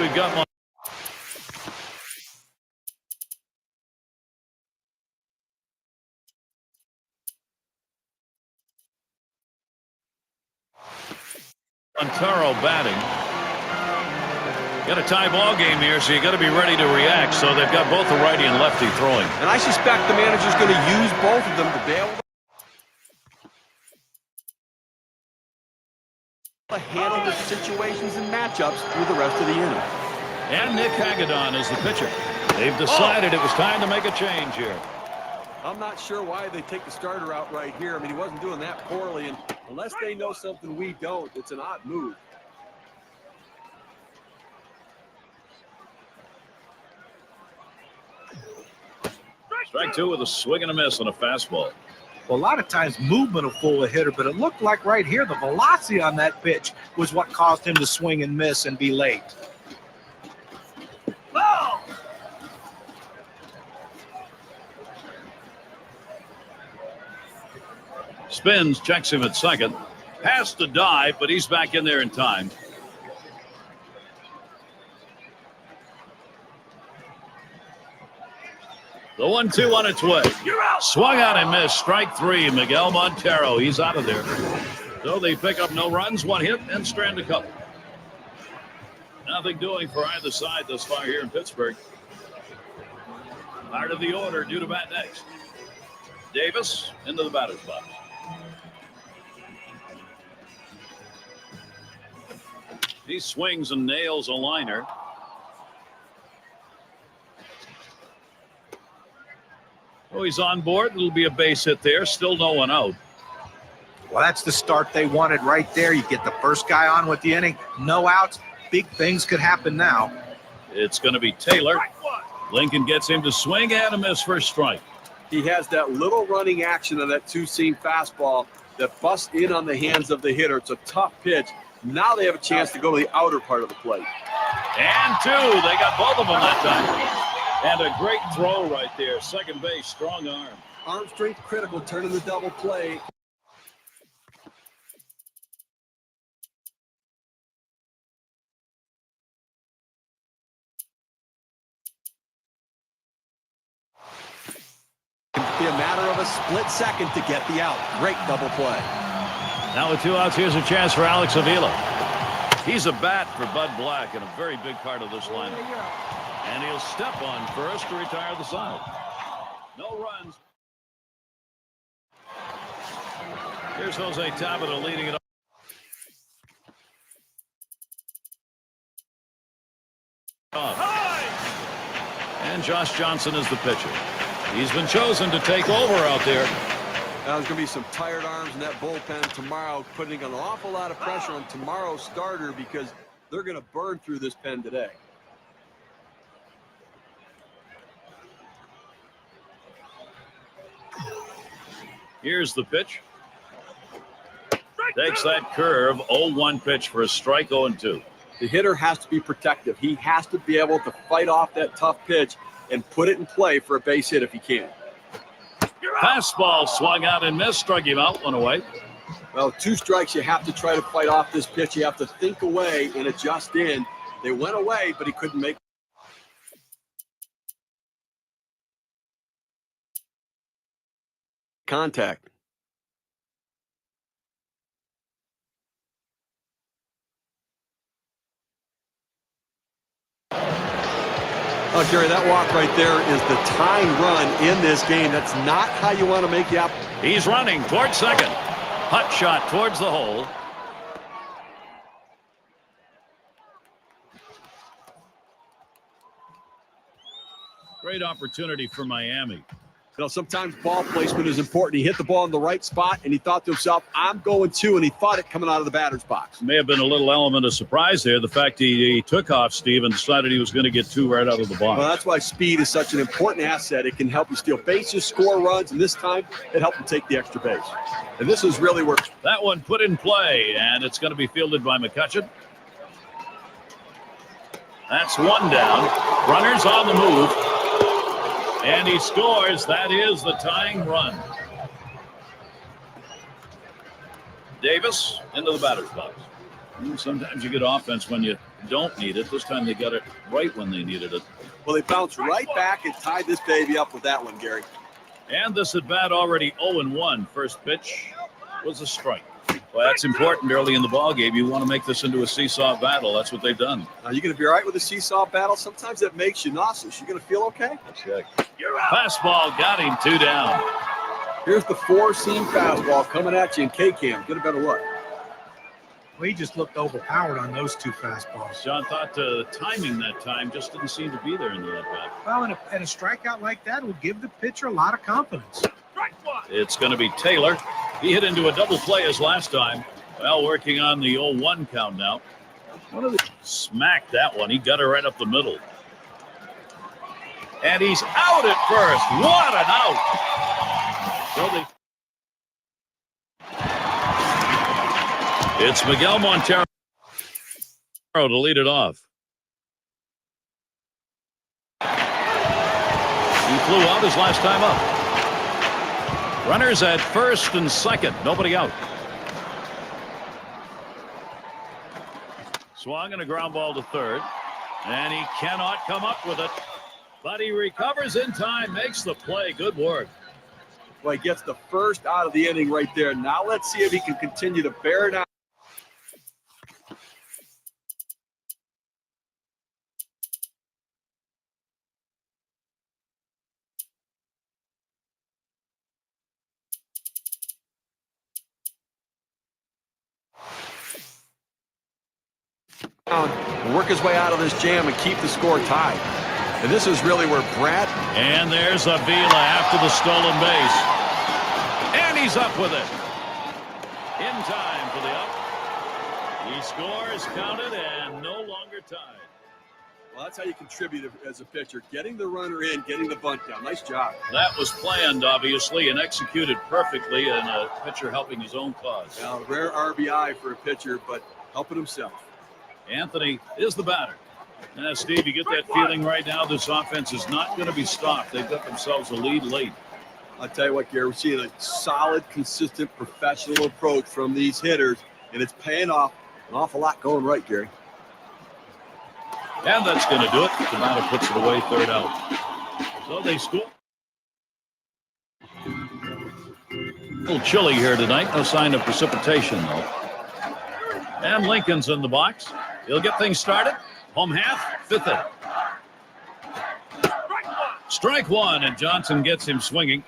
B: we've got one. Montero batting. Got a tie ball game here, so you got to be ready to react. So they've got both the righty and lefty throwing.
C: And I suspect the manager's going to use both of them to be able to handle the situations and matchups through the rest of the inning.
B: And Nick Hagedorn is the pitcher. They've decided it was time to make a change here.
C: I'm not sure why they take the starter out right here. I mean, he wasn't doing that poorly, and unless they know something we don't, it's an odd move.
B: Strike two with a swing and a miss on a fastball.
D: Well, a lot of times movement will fool a hitter, but it looked like right here the velocity on that pitch was what caused him to swing and miss and be late.
B: Spins, checks him at second. Past the dive, but he's back in there in time. The 1-2 on its way. Swung out and missed. Strike three. Miguel Montero. He's out of there. So they pick up no runs, one hit, and strand a couple. Nothing doing for either side thus far here in Pittsburgh. Part of the order due to bat next. Davis into the batter's box. He swings and nails a liner. Oh, he's on board. It'll be a base hit there. Still no one out.
D: Well, that's the start they wanted right there. You get the first guy on with the inning, no outs. Big things could happen now.
B: It's going to be Taylor. Lincoln gets him to swing and a miss for a strike.
C: He has that little running action on that two-seam fastball that busts in on the hands of the hitter. It's a tough pitch. Now they have a chance to go to the outer part of the plate.
B: And two. They got both of them that time. And a great throw right there. Second base, strong arm.
C: Arm strength critical, turning the double play. It'll be a matter of a split second to get the out. Great double play.
B: Now with two outs, here's a chance for Alex Avila. He's a bat for Bud Black and a very big part of this lineup. And he'll step on first to retire the side. No runs. Here's Jose Tabata leading it up. And Josh Johnson is the pitcher. He's been chosen to take over out there.
C: Now there's going to be some tired arms in that bullpen tomorrow, putting an awful lot of pressure on tomorrow's starter because they're going to burn through this pen today.
B: Here's the pitch. Takes that curve. 0-1 pitch for a strike, 0-2.
C: The hitter has to be protective. He has to be able to fight off that tough pitch and put it in play for a base hit if he can.
B: Fastball swung out and missed. Struck him out, one away.
C: Well, two strikes, you have to try to fight off this pitch. You have to think away and adjust in. They went away, but he couldn't make contact. Oh, Gary, that walk right there is the tying run in this game. That's not how you want to make the
B: He's running towards second. Hot shot towards the hole. Great opportunity for Miami.
C: You know, sometimes ball placement is important. He hit the ball in the right spot, and he thought to himself, I'm going to, and he thought it coming out of the batter's box.
B: May have been a little element of surprise there. The fact he took off, Steve, and decided he was going to get two right out of the box.
C: Well, that's why speed is such an important asset. It can help you steal bases, score runs, and this time it helped him take the extra base. And this is really where
B: that one put in play, and it's going to be fielded by McCutcheon. That's one down. Runners on the move. And he scores. That is the tying run. Davis into the batter's box. Sometimes you get offense when you don't need it. This time they got it right when they needed it.
C: Well, they bounced right back and tied this baby up with that one, Gary.
B: And this at bat already 0-1. First pitch was a strike. Well, that's important early in the ball game. You want to make this into a seesaw battle. That's what they've done.
C: Now, you're going to be all right with a seesaw battle. Sometimes that makes you nauseous. You're going to feel okay?
B: Check. Fastball got him 2 down.
C: Here's the 4-seam fastball coming at you in K-Cam. Get a better look.
D: Well, he just looked overpowered on those 2 fastballs.
B: John thought the timing that time just didn't seem to be there in the at-bat.
D: Well, and a strikeout like that will give the pitcher a lot of confidence.
B: It's going to be Taylor. He hit into a double play as last time. Well, working on the 0-1 count now. Smacked that one. He got her right up the middle. And he's out at first. What an out. So it's Miguel Montero to lead it off. He flew out his last time up. Runners at first and second. Nobody out. Swung and a ground ball to third. And he cannot come up with it. But he recovers in time. Makes the play. Good work.
C: Well, he gets the first out of the inning right there. Now let's see if he can continue to bear down. Work his way out of this jam and keep the score tied. And this is really where Brad.
B: And there's Avila after the stolen base. And he's up with it. In time for the up. He scores, counted, and no longer tied.
C: Well, that's how you contribute as a pitcher. Getting the runner in, getting the bunt down. Nice job.
B: That was planned, obviously, and executed perfectly, and a pitcher helping his own cause.
C: Now, rare RBI for a pitcher, but helping himself.
B: Anthony is the batter. Steve, you get that feeling right now this offense is not going to be stopped. They've got themselves a lead late.
C: I'll tell you what, Gary, we're seeing a solid, consistent, professional approach from these hitters, and it's paying off. An awful lot going right, Gary.
B: And that's going to do it. The batter puts it away, third out. So they score. A little chilly here tonight. No sign of precipitation, though. And Lincoln's in the box. He'll get things started. Home half, fifth inning. Strike one, and Johnson gets him swinging.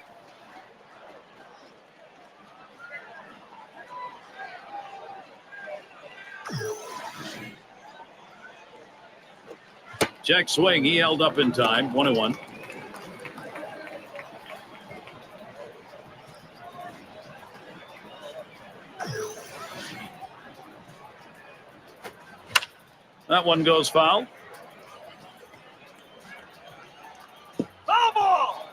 B: Check swing. He held up in time. 1-1. That one goes foul. Foul ball!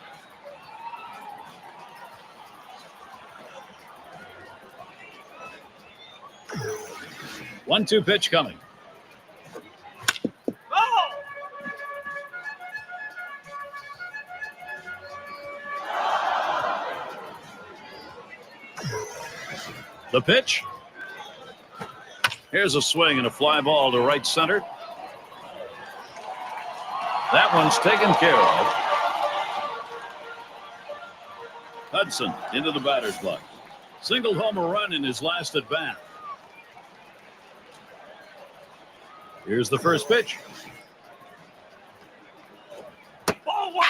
B: 1-2 pitch coming. The pitch. Here's a swing and a fly ball to right center. That one's taken care of. Hudson into the batter's box. Singled home a run in his last at bat. Here's the first pitch.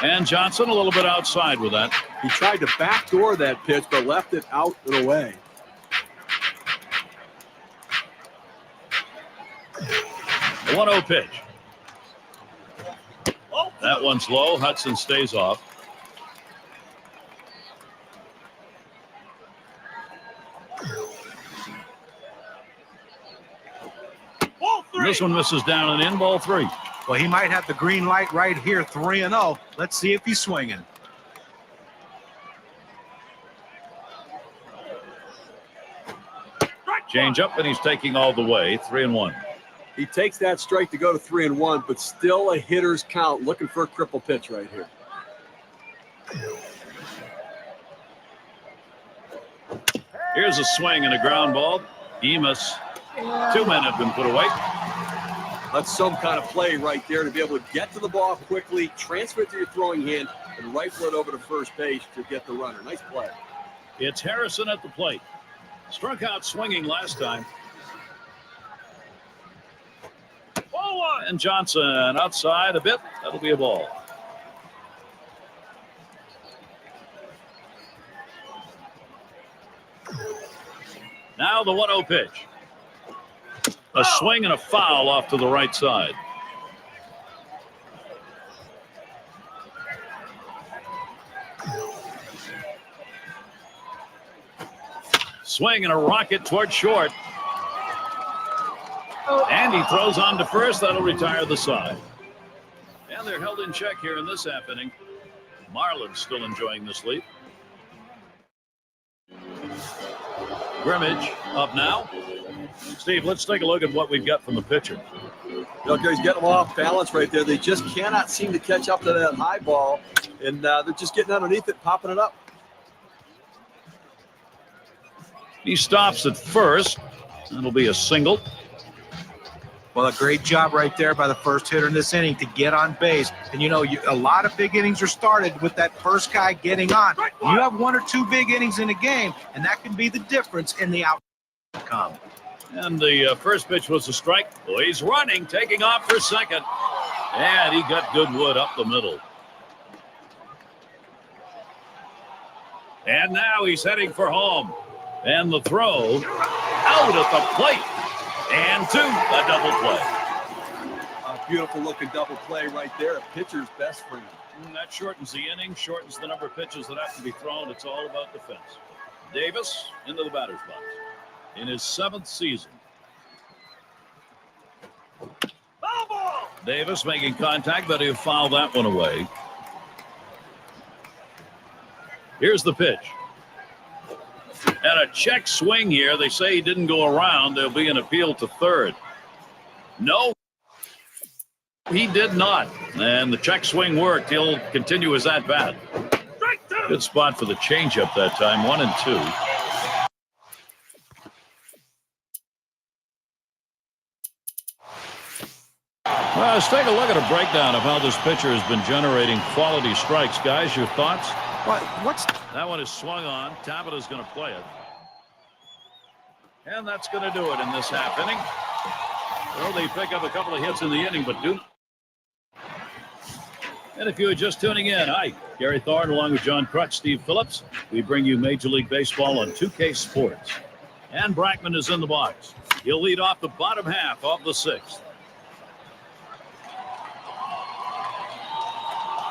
B: And Johnson a little bit outside with that.
C: He tried to backdoor that pitch, but left it out and away.
B: The 1-0 pitch. That one's low. Hudson stays off. This one misses down and in, ball 3.
D: Well, he might have the green light right here, 3-0. Let's see if he's swinging.
B: Change up, and he's taking all the way. 3-1.
C: He takes that strike to go to 3-1, but still a hitter's count, looking for a cripple pitch right here.
B: Here's a swing and a ground ball. Emus. 2 men have been put away.
C: That's some kind of play right there to be able to get to the ball quickly, transfer it to your throwing hand, and rifle it over to first base to get the runner. Nice play.
B: It's Harrison at the plate. Struck out swinging last time. Oh, and Johnson outside a bit. That'll be a ball. Now the 1-0 pitch. A swing and a foul off to the right side. Swing and a rocket toward short. And he throws on to first. That'll retire the side. And they're held in check here in this half inning. Marlins still enjoying this lead. Grimmage up now. Steve, let's take a look at what we've got from the pitcher.
C: Okay, he's getting them off balance right there. They just cannot seem to catch up to that high ball, and they're just getting underneath it, popping it up.
B: He stops at first. That'll be a single.
D: Well, a great job right there by the first hitter in this inning to get on base. And, you know, a lot of big innings are started with that first guy getting on. You have 1 or 2 big innings in a game, and that can be the difference in the outcome.
B: And the first pitch was a strike. Oh, he's running, taking off for second. And he got Goodwood up the middle. And now he's heading for home. And the throw out at the plate. And 2, a double play.
C: A beautiful looking double play right there. A pitcher's best friend.
B: That shortens the inning, shortens the number of pitches that have to be thrown. It's all about defense. Davis into the batter's box in his 7th season. Foul ball! Davis making contact, but he'll foul that one away. Here's the pitch. And a check swing here. They say he didn't go around. There'll be an appeal to third. No, he did not. And the check swing worked. He'll continue his at-bat. Good spot for the changeup that time. 1 and 2. Well, let's take a look at a breakdown of how this pitcher has been generating quality strikes. Guys, your thoughts? That one is swung on. Tabata's going to play it. And that's going to do it in this half inning. Well, they pick up a couple of hits in the inning, but do. And if you are just tuning in, hi, Gary Thorne along with John Crutch, Steve Phillips. We bring you Major League Baseball on 2K Sports. And Brackman is in the box. He'll lead off the bottom half of the 6th.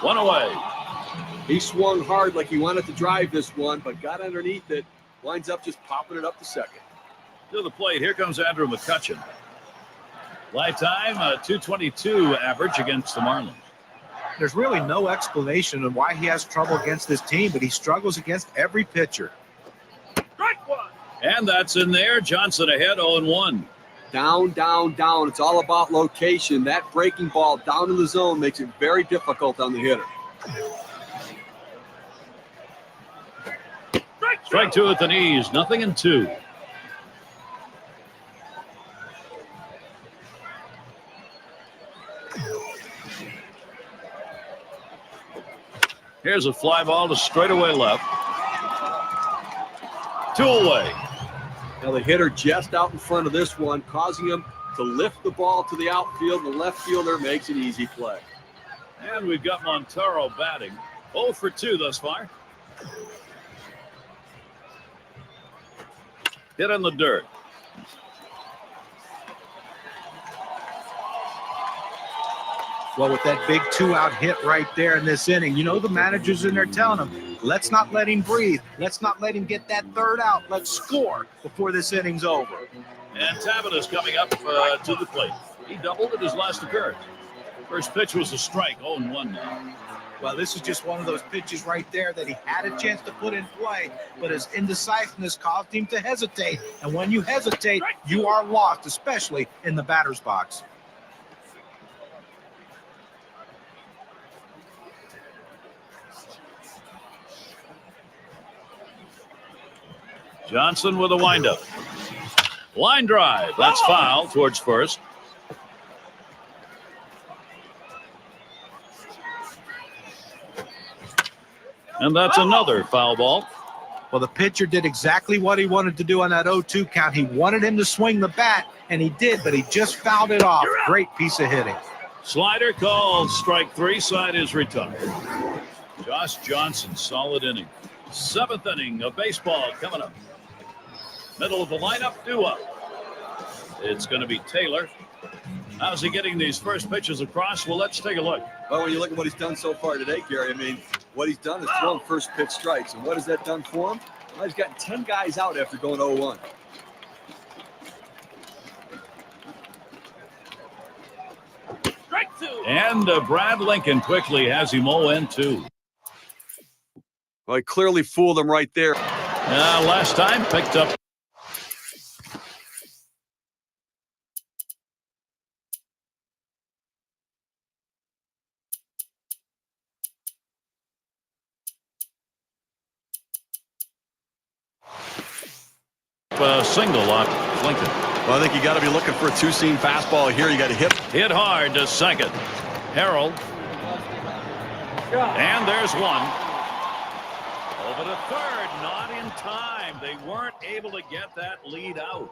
B: 1 away.
C: He swung hard like he wanted to drive this one, but got underneath it. Winds up just popping it up to second.
B: To the plate, here comes Andrew McCutchen. Lifetime, 222 average against the Marlins.
D: There's really no explanation on why he has trouble against this team, but he struggles against every pitcher.
B: Strike one. And that's in there. Johnson ahead, 0-1.
C: Down, down, down. It's all about location. That breaking ball down in the zone makes it very difficult on the hitter.
B: Strike 2 at the knees. 0-2. Here's a fly ball to straightaway left. 2 away.
C: Now the hitter just out in front of this one, causing him to lift the ball to the outfield. The left fielder makes an easy play.
B: And we've got Montero batting. 0 for 2 thus far. Hit in the dirt.
D: Well, with that big 2-out hit right there in this inning, you know the manager's in there telling him, let's not let him breathe. Let's not let him get that 3rd out. Let's score before this inning's over.
B: And Tabata's coming up to the plate. He doubled at his last appearance. First pitch was a strike, 0-1 now.
D: Well, this is just one of those pitches right there that he had a chance to put in play, but his indecisiveness caused him to hesitate. And when you hesitate, you are lost, especially in the batter's box.
B: Johnson with a windup. Line drive. That's foul towards first. And that's another foul ball.
D: Well, the pitcher did exactly what he wanted to do on that 0-2 count. He wanted him to swing the bat, and he did, but he just fouled it off. Great piece of hitting.
B: Slider called. Strike 3. Side is retired. Josh Johnson, solid inning. 7th inning of baseball coming up. Middle of the lineup, due up. It's going to be Taylor. How's he getting these first pitches across? Well, let's take a look.
C: Well, when you look at what he's done so far today, Gary, I mean, what he's done is thrown first pitch strikes. And what has that done for him? Well, he's gotten 10 guys out after going 0-1.
B: And Brad Lincoln quickly has him 0-2.
C: Well, he clearly fooled him right there.
B: Last time picked up. Single on Lincoln.
C: Well, I think you got to be looking for a two-seam fastball here. You got to hit
B: hard to second. Harold. And there's one. Over to third, not in time. They weren't able to get that lead out.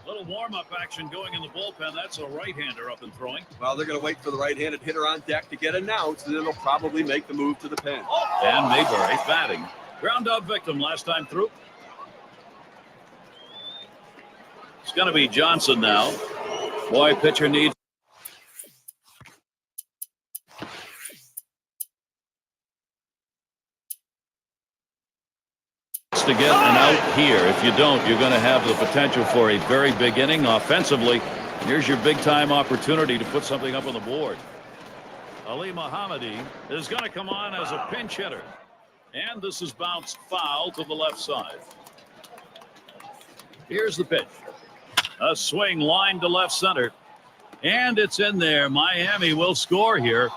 B: Little warm-up action going in the bullpen. That's a right-hander up and throwing.
C: Well, they're going to wait for the right-handed hitter on deck to get announced, and then they'll probably make the move to the pen.
B: And Mayberry batting. Ground out victim last time through. It's going to be Johnson now. Boy, pitcher needs to get an out here. If you don't, you're going to have the potential for a very big inning offensively. Here's your big-time opportunity to put something up on the board. Ali Mohammadi is going to come on as a pinch hitter. And this is bounced foul to the left side. Here's the pitch. A swing line to left center. And it's in there. Miami will score here.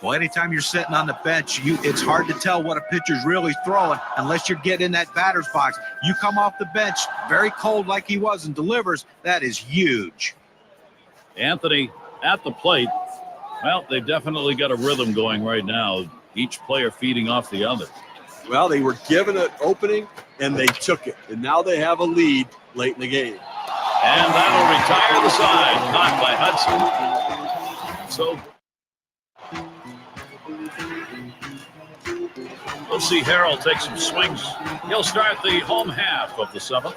D: Well, anytime you're sitting on the bench, it's hard to tell what a pitcher's really throwing unless you're getting in that batter's box. You come off the bench very cold like he was and delivers. That is huge.
B: Anthony at the plate. Well, they've definitely got a rhythm going right now. Each player feeding off the other.
C: Well, they were given an opening, and they took it. And now they have a lead late in the game.
B: And that'll retire the side. Caught by Hudson. So we'll see Harold take some swings. He'll start the home half of the 7th.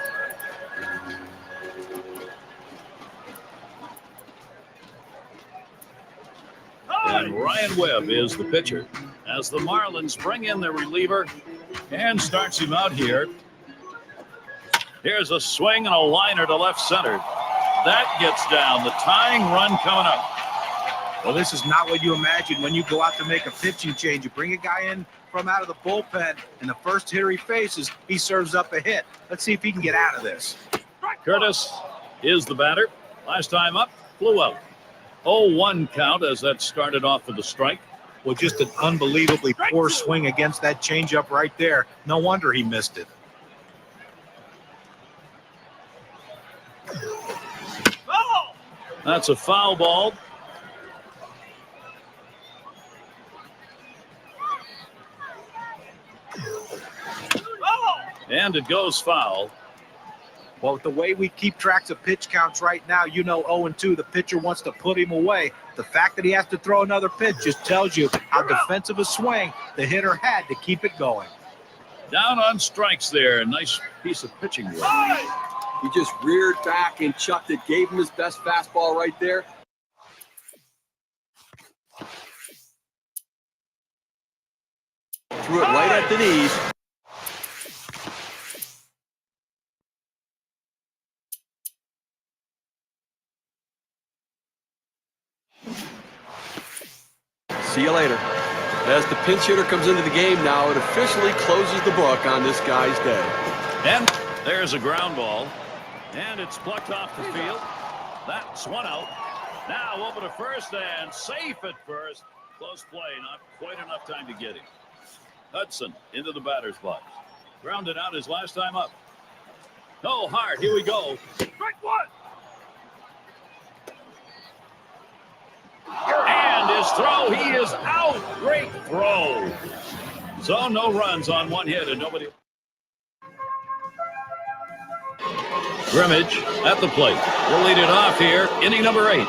B: And Ryan Webb is the pitcher as the Marlins bring in their reliever and starts him out here. Here's a swing and a liner to left center. That gets down. The tying run coming up.
D: Well, this is not what you imagine when you go out to make a pitching change. You bring a guy in from out of the bullpen, and the first hitter he faces, he serves up a hit. Let's see if he can get out of this.
B: Curtis is the batter. Last time up, flew out. 0-1 count as that started off with a strike.
D: Well, just an unbelievably poor swing against that changeup right there. No wonder he missed it.
B: That's a foul ball. And it goes foul.
D: Well, with the way we keep tracks of pitch counts right now, 0-2, the pitcher wants to put him away. The fact that he has to throw another pitch just tells you how defensive a swing the hitter had to keep it going.
B: Down on strikes there. Nice piece of pitching work.
C: He just reared back and chucked it, gave him his best fastball right there. Threw it right at the knees. See you later. As the pinch hitter comes into the game now, it officially closes the book on this guy's day.
B: And there's a ground ball. And it's plucked off the field. That's one out. Now over to first and safe at first. Close play. Not quite enough time to get him. Hudson into the batter's box. Grounded out his last time up. Oh, hard. Here we go. Strike one. And is his throw. He is out. Great throw. So no runs on one hit and nobody. Grimmage at the plate. We'll lead it off here. Inning number 8.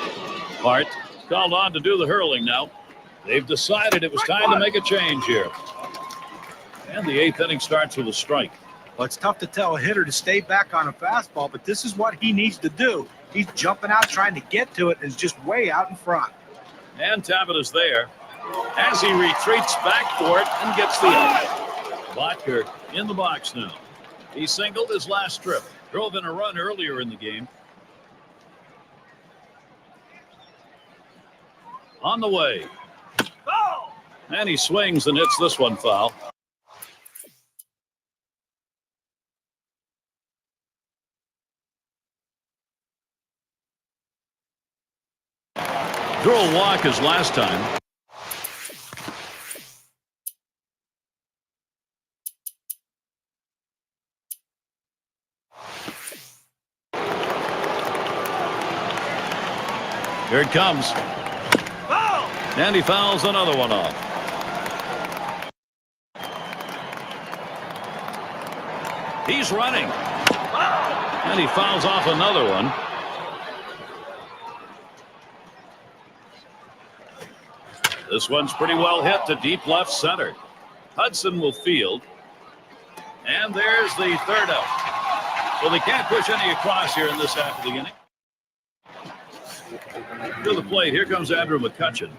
B: Hart called on to do the hurling now. They've decided it was time to make a change here. And the 8th inning starts with a strike.
D: Well, it's tough to tell a hitter to stay back on a fastball, but this is what he needs to do. He's jumping out, trying to get to it, and is just way out in front.
B: And Tabit is there as he retreats back for it and gets the out. Botker in the box now. He singled his last trip. Drove in a run earlier in the game. On the way. And he swings and hits this one foul. Drew a walk his last time. Here it comes. And he fouls another one off. He's running. And he fouls off another one. This one's pretty well hit to deep left center. Hudson will field. And there's the third out. So they can't push any across here in this half of the inning. To the plate, here comes Andrew McCutchen.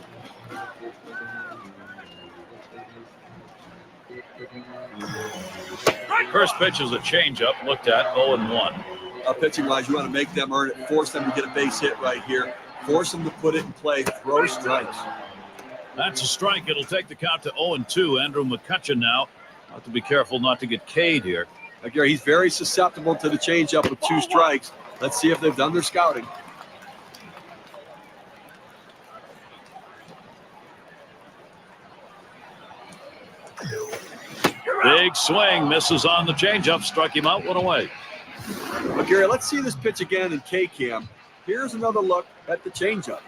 B: First pitch is a changeup, looked at 0-1.
C: Pitching-wise, you want to make them earn it, force them to get a base hit right here, force them to put it in play, throw strikes.
B: That's a strike. It'll take the count to 0-2. Andrew McCutchen now. Have to be careful not to get K'd here.
C: Gary, he's very susceptible to the changeup with 2 strikes. Let's see if they've done their scouting.
B: Big swing, misses on the changeup, struck him out, 1 away.
C: But Gary, let's see this pitch again in K-Cam. Here's another look at the changeup.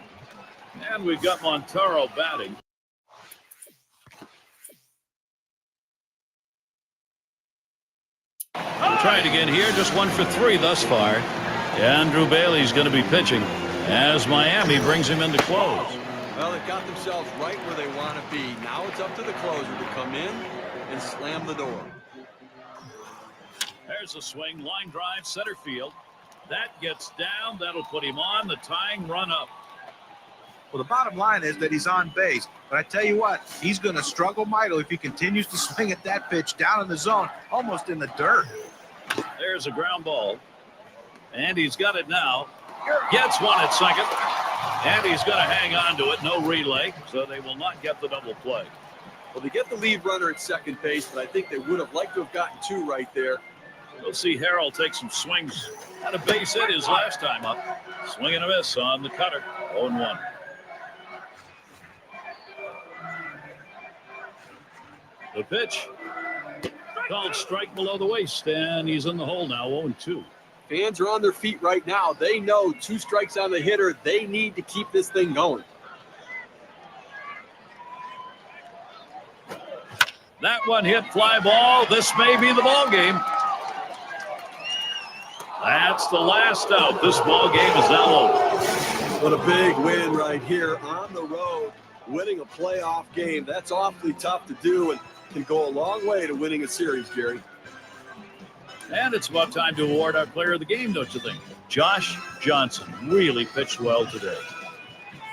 B: And we've got Montero batting. Trying again here, just 1 for 3 thus far. Andrew Bailey's going to be pitching as Miami brings him into close.
C: Well, they've got themselves right where they want to be. Now it's up to the closer to come in and slam the door.
B: There's a swing, line drive, center field. That gets down. That'll put him on the tying run up.
D: Well, the bottom line is that he's on base. But I tell you what, he's going to struggle mightily if he continues to swing at that pitch down in the zone, almost in the dirt.
B: There's a ground ball. And he's got it now. Gets one at second. And he's going to hang on to it. No relay, so they will not get the double play.
C: Well, they get the lead runner at second base, but I think they would have liked to have gotten 2 right there.
B: We'll see Harrell take some swings. Had a base hit his last time up. Swing and a miss on the cutter. 0-1. The pitch. Called strike below the waist, and he's in the hole now, 0-2.
C: Fans are on their feet right now. They know 2 strikes on the hitter. They need to keep this thing going.
B: That one hit fly ball. This may be the ball game. That's the last out. This ball game is now over.
C: What a big win right here on the road. Winning a playoff game. That's awfully tough to do and can go a long way to winning a series, Gary.
B: And it's about time to award our player of the game, don't you think? Josh Johnson really pitched well today.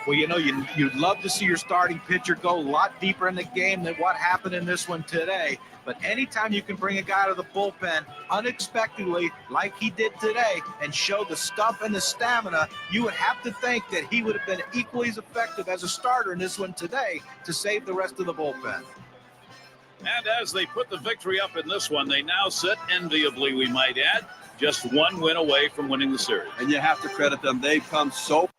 D: Well, you know, you'd love to see your starting pitcher go a lot deeper in the game than what happened in this one today. But anytime you can bring a guy to the bullpen unexpectedly, like he did today, and show the stuff and the stamina, you would have to think that he would have been equally as effective as a starter in this one today to save the rest of the bullpen.
B: And as they put the victory up in this one, they now sit enviably, we might add, just 1 win away from winning the series.
C: And you have to credit them. They've come so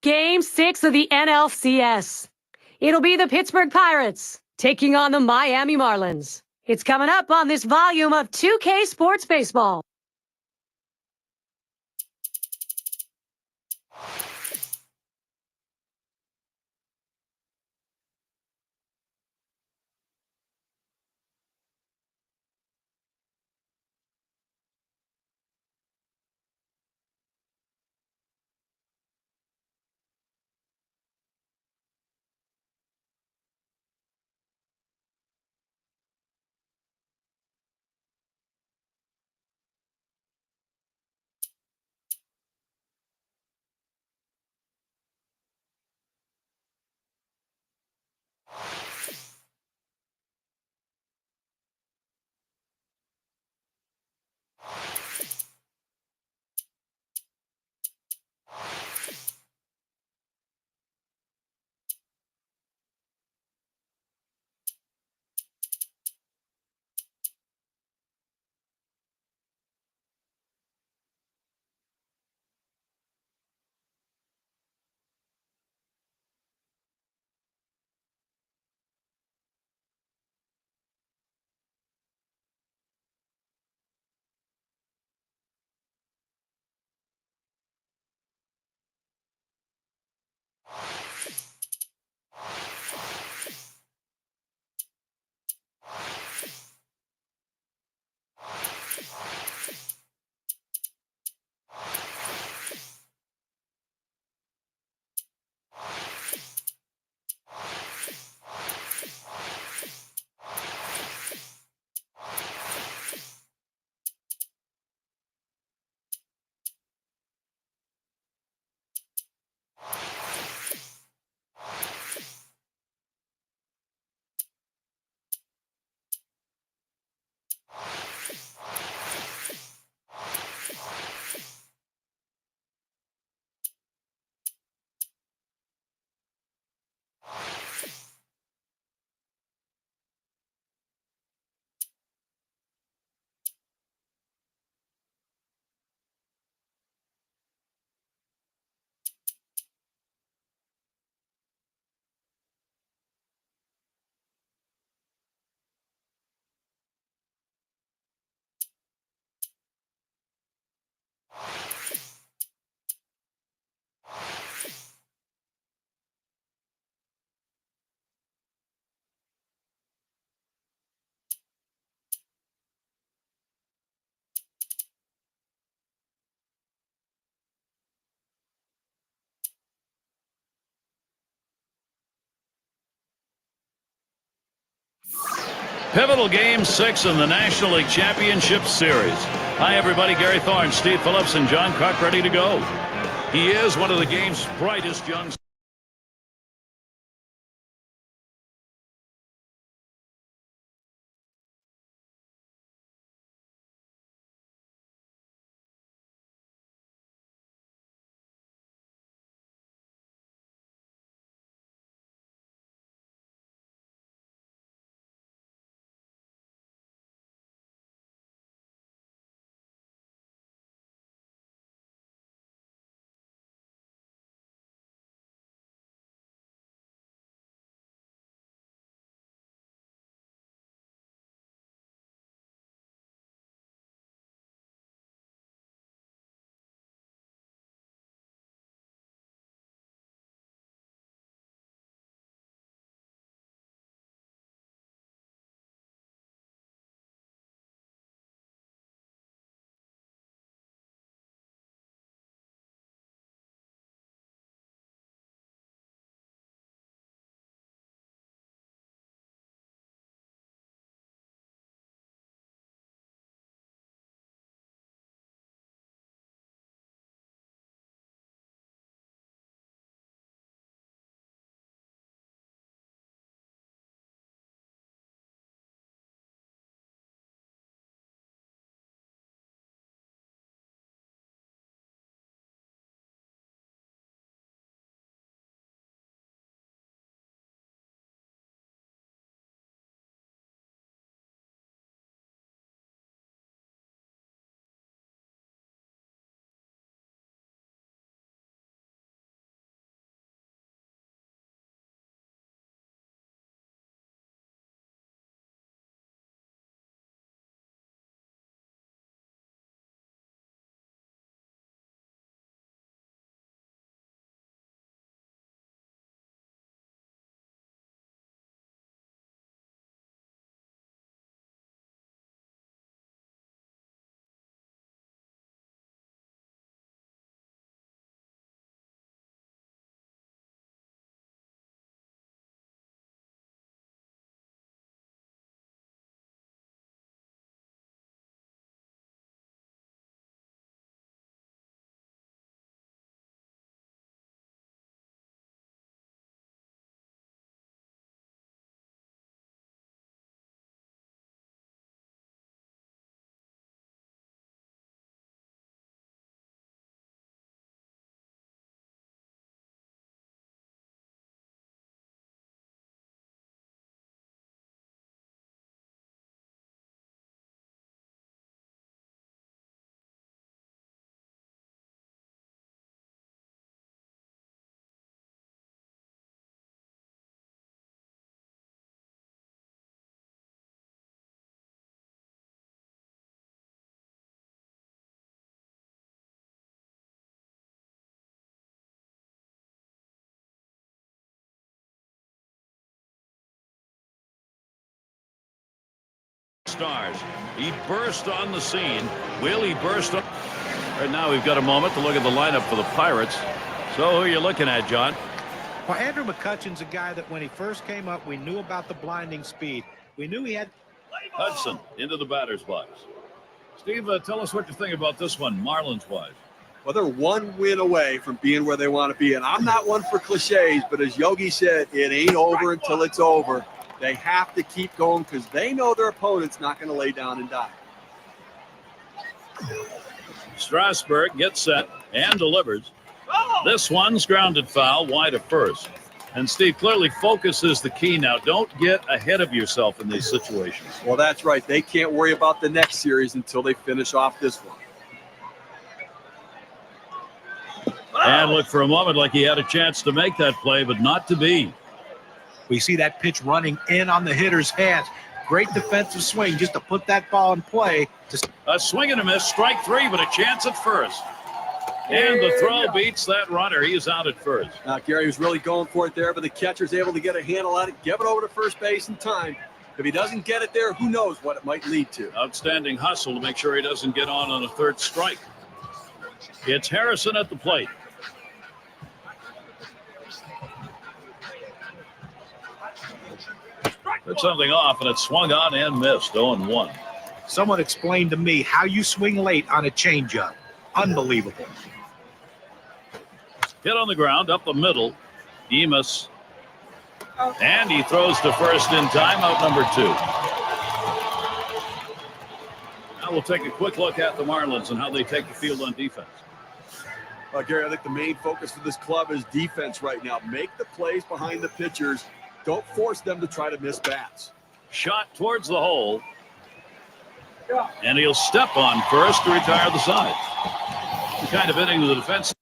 A: Game 6 of the NLCS. It'll be the Pittsburgh Pirates taking on the Miami Marlins. It's coming up on this volume of 2K Sports Baseball.
B: Pivotal Game 6 in the National League Championship Series. Hi, everybody. Gary Thorne, Steve Phillips, and John Kruk ready to go. He is one of the game's brightest young stars. He burst on the scene. Will he burst on? Right now we've got a moment to look at the lineup for the Pirates. So who are you looking at, John?
D: Well, Andrew McCutchen's a guy that when he first came up, we knew about the blinding speed. We knew he had...
B: Hudson into the batter's box. Steve, tell us what you think about this one, Marlins-wise.
C: Well, they're one win away from being where they want to be. And I'm not one for cliches, but as Yogi said, it ain't over until it's over. They have to keep going because they know their opponent's not going to lay down and die.
B: Strasburg gets set and delivers. This one's grounded foul wide of first. And Steve, clearly focus is the key now. Don't get ahead of yourself in these situations.
C: Well, that's right. They can't worry about the next series until they finish off this one.
B: And look for a moment like he had a chance to make that play, but not to be.
D: We see that pitch running in on the hitter's hands. Great defensive swing just to put that ball in play.
B: A swing and a miss, strike three, but a chance at first. And the throw beats that runner. He is out at first.
C: Gary was really going for it there, but the catcher's able to get a handle on it, give it over to first base in time. If he doesn't get it there, who knows what it might lead to.
B: Outstanding hustle to make sure he doesn't get on a third strike. It's Harrison at the plate. Took something off, and it swung on and missed. 0-1.
D: Someone explained to me how you swing late on a changeup. Unbelievable.
B: Hit on the ground, up the middle. Demas. And he throws to first in time, out number 2. Now we'll take a quick look at the Marlins and how they take the field on defense.
C: Gary, I think the main focus for this club is defense right now. Make the plays behind the pitchers. Don't force them to try to miss bats.
B: Shot towards the hole. And he'll step on first to retire the side. The kind of inning the defense.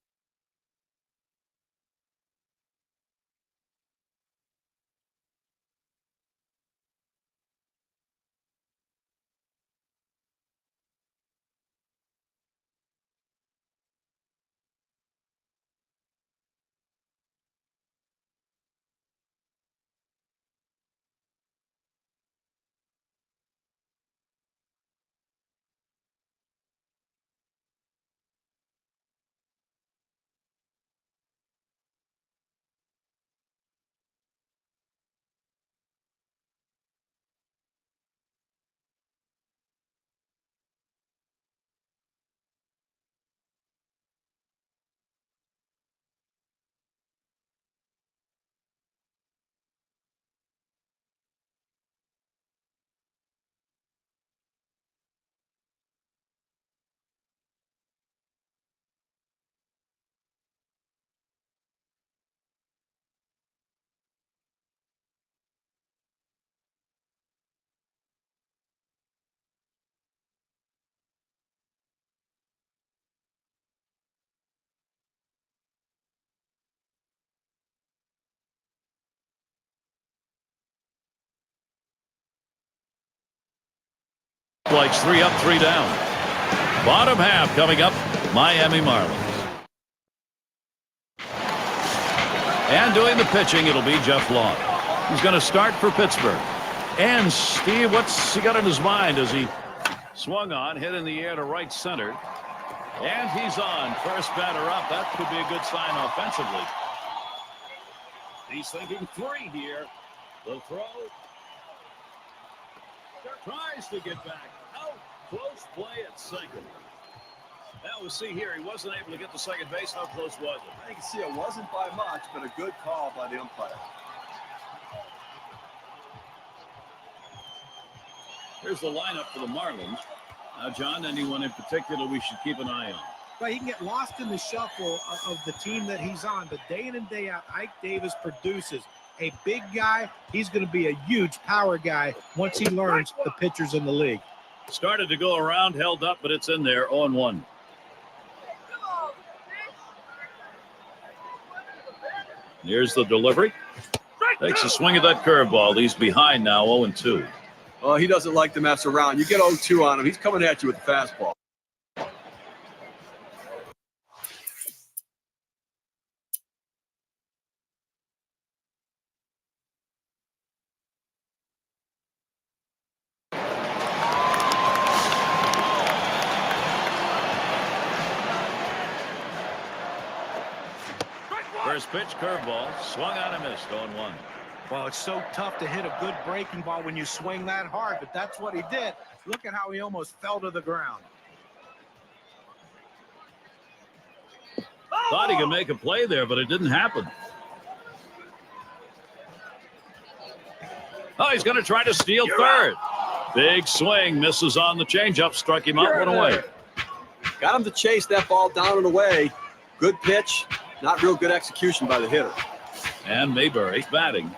B: Likes 3 up, 3 down. Bottom half coming up, Miami Marlins. And doing the pitching, it'll be Jeff Long. He's going to start for Pittsburgh. And Steve, what's he got in his mind as he swung on, hit in the air to right center. And he's on. First batter up. That could be a good sign offensively. He's thinking 3 here. The throw. Tries to get back. Out. Close play at second. Now we'll see here. He wasn't able to get to second base. How close was it?
C: I think you see it wasn't by much, but a good call by the umpire.
B: Here's the lineup for the Marlins. Now, John, anyone in particular we should keep an eye on?
D: Well, he can get lost in the shuffle of the team that he's on, but day in and day out, Ike Davis produces. A big guy, he's going to be a huge power guy once he learns the pitchers in the league.
B: Started to go around, held up, but it's in there, 0-1. Here's the delivery. Takes a swing at that curveball. He's behind now, 0-2.
C: Well, he doesn't like to mess around. You get 0-2 on him, he's coming at you with the fastball.
B: First pitch, curveball, swung on and missed. 0-1.
D: Well, it's so tough to hit a good breaking ball when you swing that hard, but that's what he did. Look at how he almost fell to the ground.
B: Thought he could make a play there, but it didn't happen. Oh, he's going to try to steal third. Big swing, misses on the changeup, struck him out, went away.
C: Got him to chase that ball down and away. Good pitch, not real good execution by the hitter.
B: And Mayberry batting.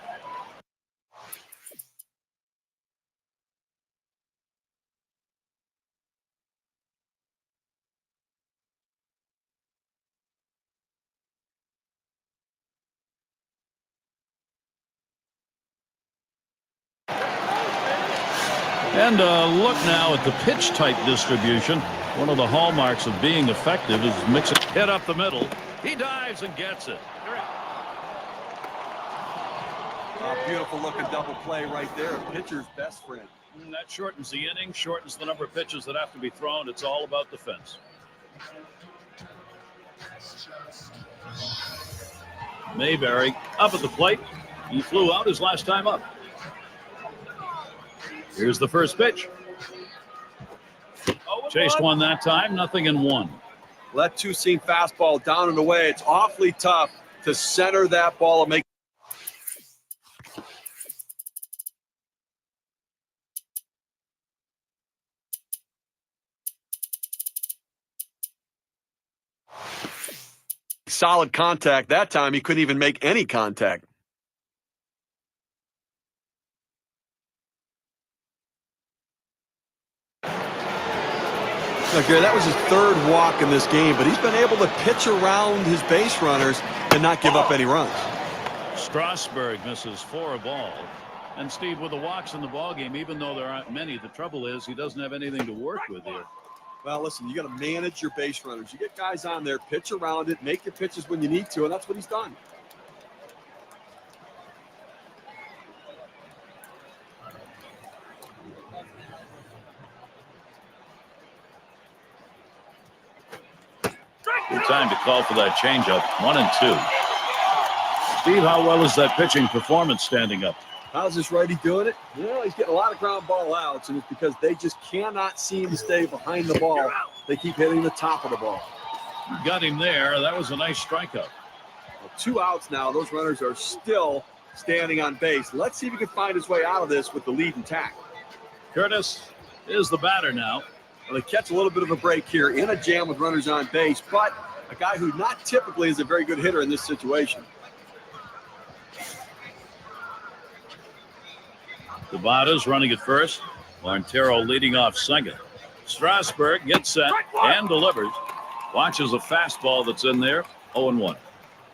B: And look now at the pitch type distribution. One of the hallmarks of being effective is mixing hit up the middle. He dives and gets it.
C: A beautiful looking double play right there. Pitcher's best friend.
B: And that shortens the inning, shortens the number of pitches that have to be thrown. It's all about defense. Mayberry up at the plate. He flew out his last time up. Here's the first pitch. Chased one that time, 0-1.
C: That two-seam fastball down and away. It's awfully tough to center that ball and make. Solid contact. That time he couldn't even make any contact. Look, Gary, that was his third walk in this game, but he's been able to pitch around his base runners and not give up any runs.
B: Strasburg misses for a ball. And Steve, with the walks in the ball game, even though there aren't many, the trouble is he doesn't have anything to work with here.
C: Well, listen, you got to manage your base runners. You get guys on there, pitch around it, make your pitches when you need to, and that's what he's done.
B: Good time to call for that changeup. 1-2. Steve, how well is that pitching performance standing up?
C: How's this righty doing it? Well, he's getting a lot of ground ball outs, and it's because they just cannot seem to stay behind the ball. They keep hitting the top of the ball.
B: Got him there. That was a nice strikeout.
C: Well, 2 outs now. Those runners are still standing on base. Let's see if he can find his way out of this with the lead intact.
B: Curtis is the batter now.
C: Well, they catch a little bit of a break here in a jam with runners on base, but a guy who not typically is a very good hitter in this situation.
B: Tabata's running at first. Montero leading off second. Strasburg gets set and delivers. Watches a fastball that's in there. 0-1.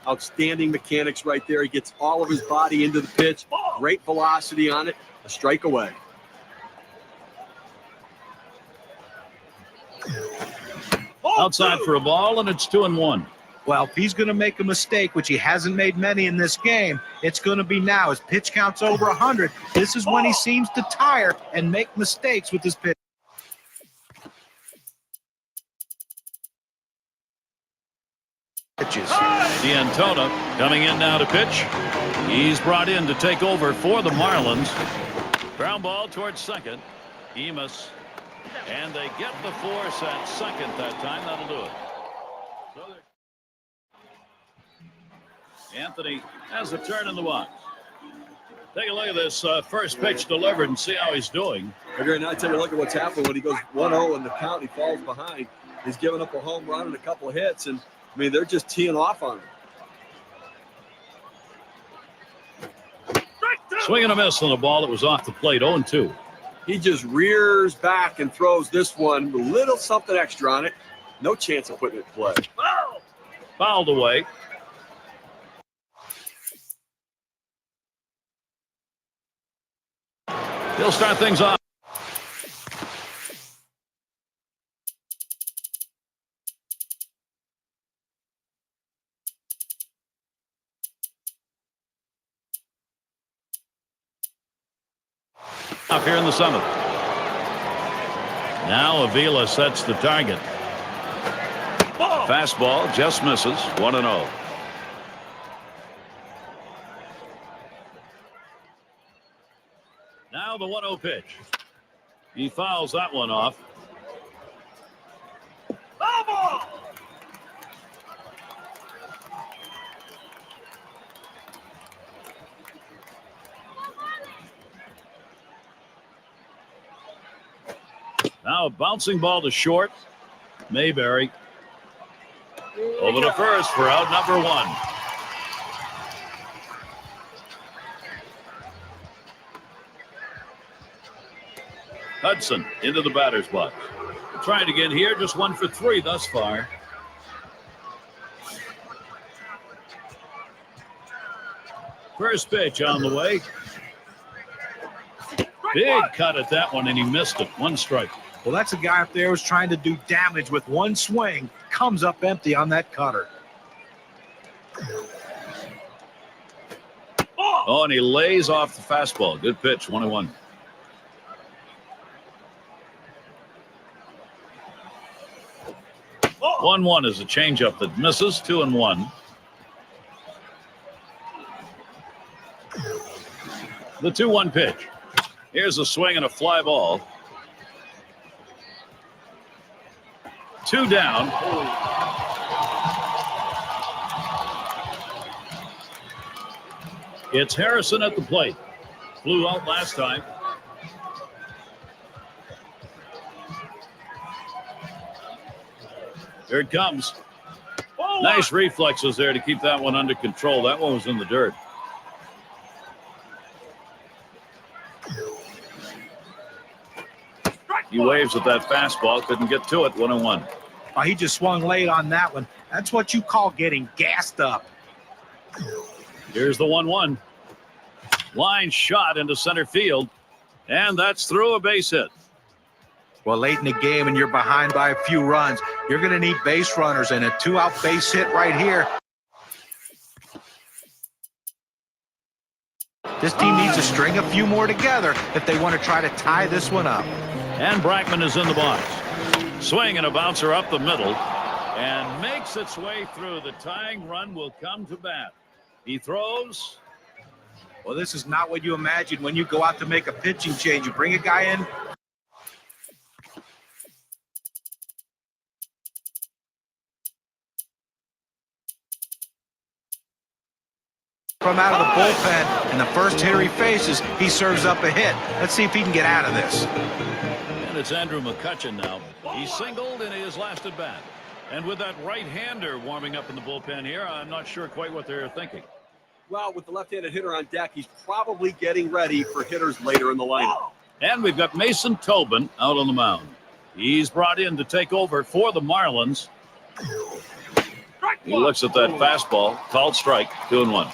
C: Outstanding mechanics right there. He gets all of his body into the pitch. Great velocity on it. A strike away.
B: Outside for a ball, and it's 2-1.
D: Well, if he's going to make a mistake, which he hasn't made many in this game, it's going to be now. His pitch count's over 100. This is when he seems to tire and make mistakes with his pitch.
B: D'Antona coming in now to pitch. He's brought in to take over for the Marlins. Ground ball towards second. Emus. And they get the force at second that time. That'll do it. So Anthony has a turn in the box. Take a look at this first pitch delivered and see how he's doing.
C: Again, now take a look at what's happened when he goes 1-0 in the count. He falls behind. He's given up a home run and a couple of hits, and I mean they're just teeing off on him.
B: Swing and a miss on the ball that was off the plate. 0-2.
C: He just rears back and throws this one with a little something extra on it. No chance of putting it in play.
B: Fouled away. He'll start things off. Up here in the seventh. Now Avila sets the target. Fastball just misses. 1-0. Now the 1-0 pitch. He fouls that one off. Now a bouncing ball to short. Mayberry over to first for out number 1. Hudson into the batter's box. Trying again here, just 1 for 3 thus far. First pitch on the way. Big cut at that one, and he missed it. 1 strike.
D: Well, that's a guy up there who's trying to do damage with 1 swing. Comes up empty on that cutter.
B: Oh, and he lays off the fastball. Good pitch, 1-1. Oh. 1-1 is a changeup that misses. 2-1. The 2-1 pitch. Here's a swing and a fly ball. 2 down. It's Harrison at the plate. Flew out last time. Here it comes. Nice reflexes there to keep that one under control. That one was in the dirt. He waves at that fastball. Couldn't get to it. 1-1.
D: Oh, he just swung late on that one. That's what you call getting gassed up.
B: Here's the 1-1. Line shot into center field. And that's through a base hit.
D: Well, late in the game and you're behind by a few runs, you're going to need base runners, and a 2-out base hit right here. This team needs to string a few more together if they want to try to tie this one up.
B: And Brackman is in the box. Swing and a bouncer up the middle. And makes its way through. The tying run will come to bat. He throws.
D: Well, this is not what you imagine when you go out to make a pitching change. You bring a guy in. From out of the bullpen, and the first hitter he faces, he serves up a hit. Let's see if he can get out of this.
B: And it's Andrew McCutchen now. He singled in his last at bat. And with that right-hander warming up in the bullpen here, I'm not sure quite what they're thinking.
C: Well, with the left-handed hitter on deck, he's probably getting ready for hitters later in the lineup.
B: And we've got Mason Tobin out on the mound. He's brought in to take over for the Marlins. He looks at that fastball. Called strike. 2-1.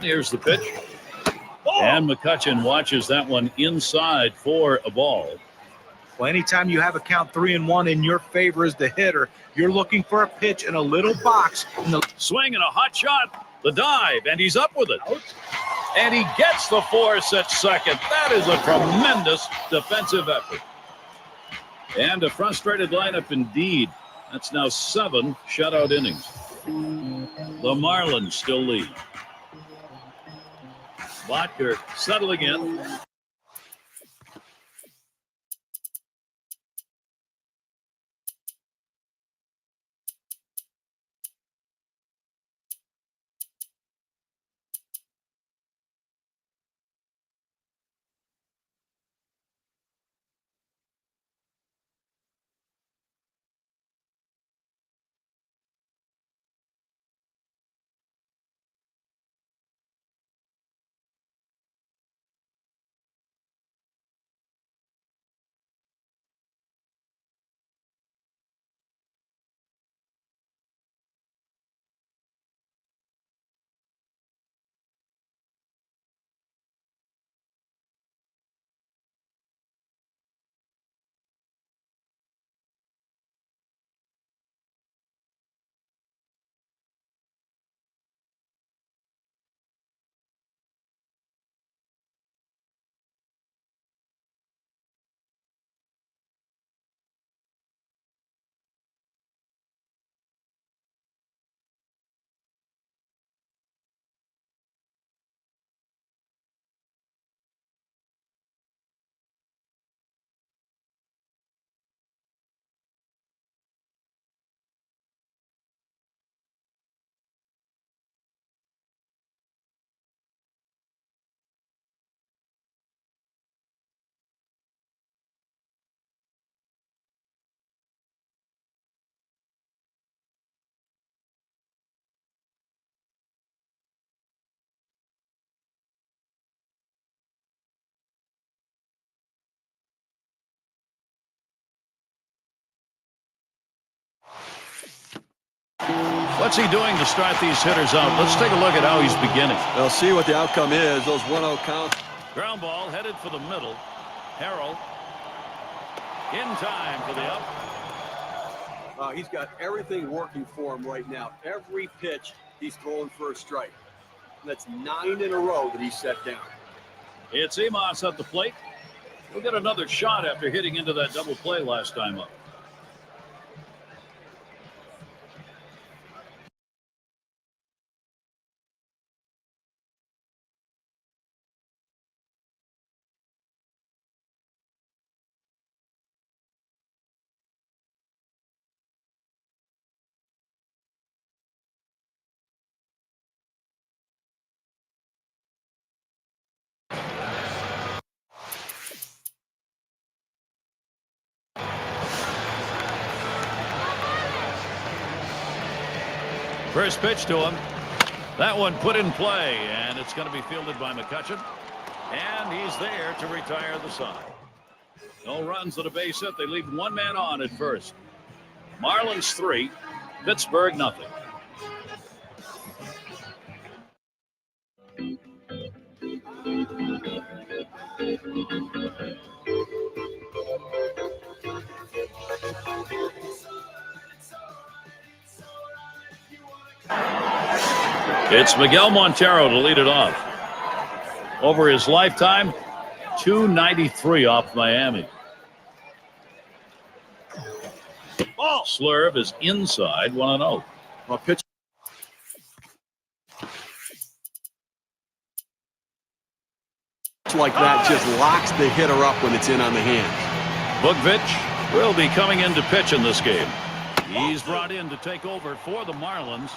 B: Here's the pitch. And McCutchen watches that one inside for a ball.
D: Well, anytime you have a count 3-1 in your favor as the hitter, you're looking for a pitch in a little box.
B: Swing and a hot shot. The dive, and he's up with it. And he gets the force at second. That is a tremendous defensive effort. And a frustrated lineup indeed. That's now 7 shutout innings. The Marlins still lead. Bottker settling in. What's he doing to start these hitters out? Let's take a look at how he's beginning.
C: They'll see what the outcome is. Those 1-0 counts.
B: Ground ball headed for the middle. Harrell in time for the up.
C: He's got everything working for him right now. Every pitch he's throwing for a strike. That's 9 in a row that he set down.
B: It's Emos at the plate. He'll get another shot after hitting into that double play last time up. First pitch to him. That one put in play, and it's going to be fielded by McCutchen. And he's there to retire the side. No runs at a base hit. They leave one man on at first. Marlins 3, Pittsburgh nothing. It's Miguel Montero to lead it off. Over his lifetime, 293 off Miami. Ball. Slurve is inside, 1-0.
C: Well, pitch like that just locks the hitter up when it's in on the hands.
B: Boogvich will be coming in to pitch in this game. He's brought in to take over for the Marlins.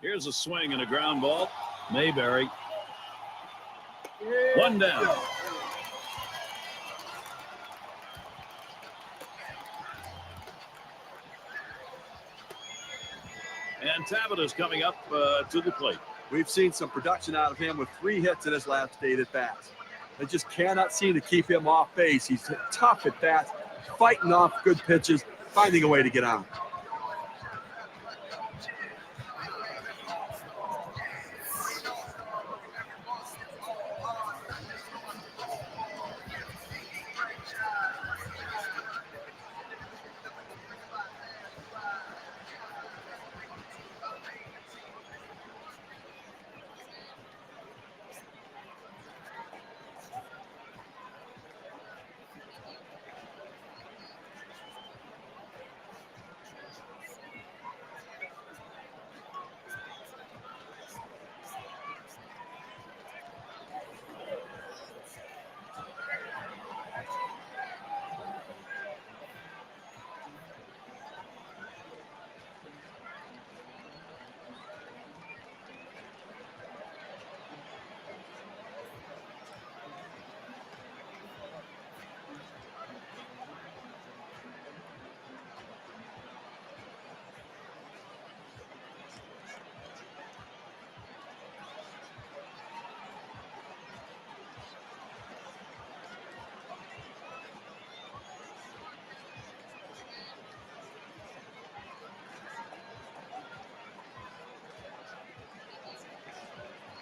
B: Here's a swing and a ground ball. Mayberry. One down. And Tabita's coming up to the plate.
C: We've seen some production out of him with 3 hits in his last 8 at bats. They just cannot seem to keep him off base. He's tough at bats, fighting off good pitches, finding a way to get out.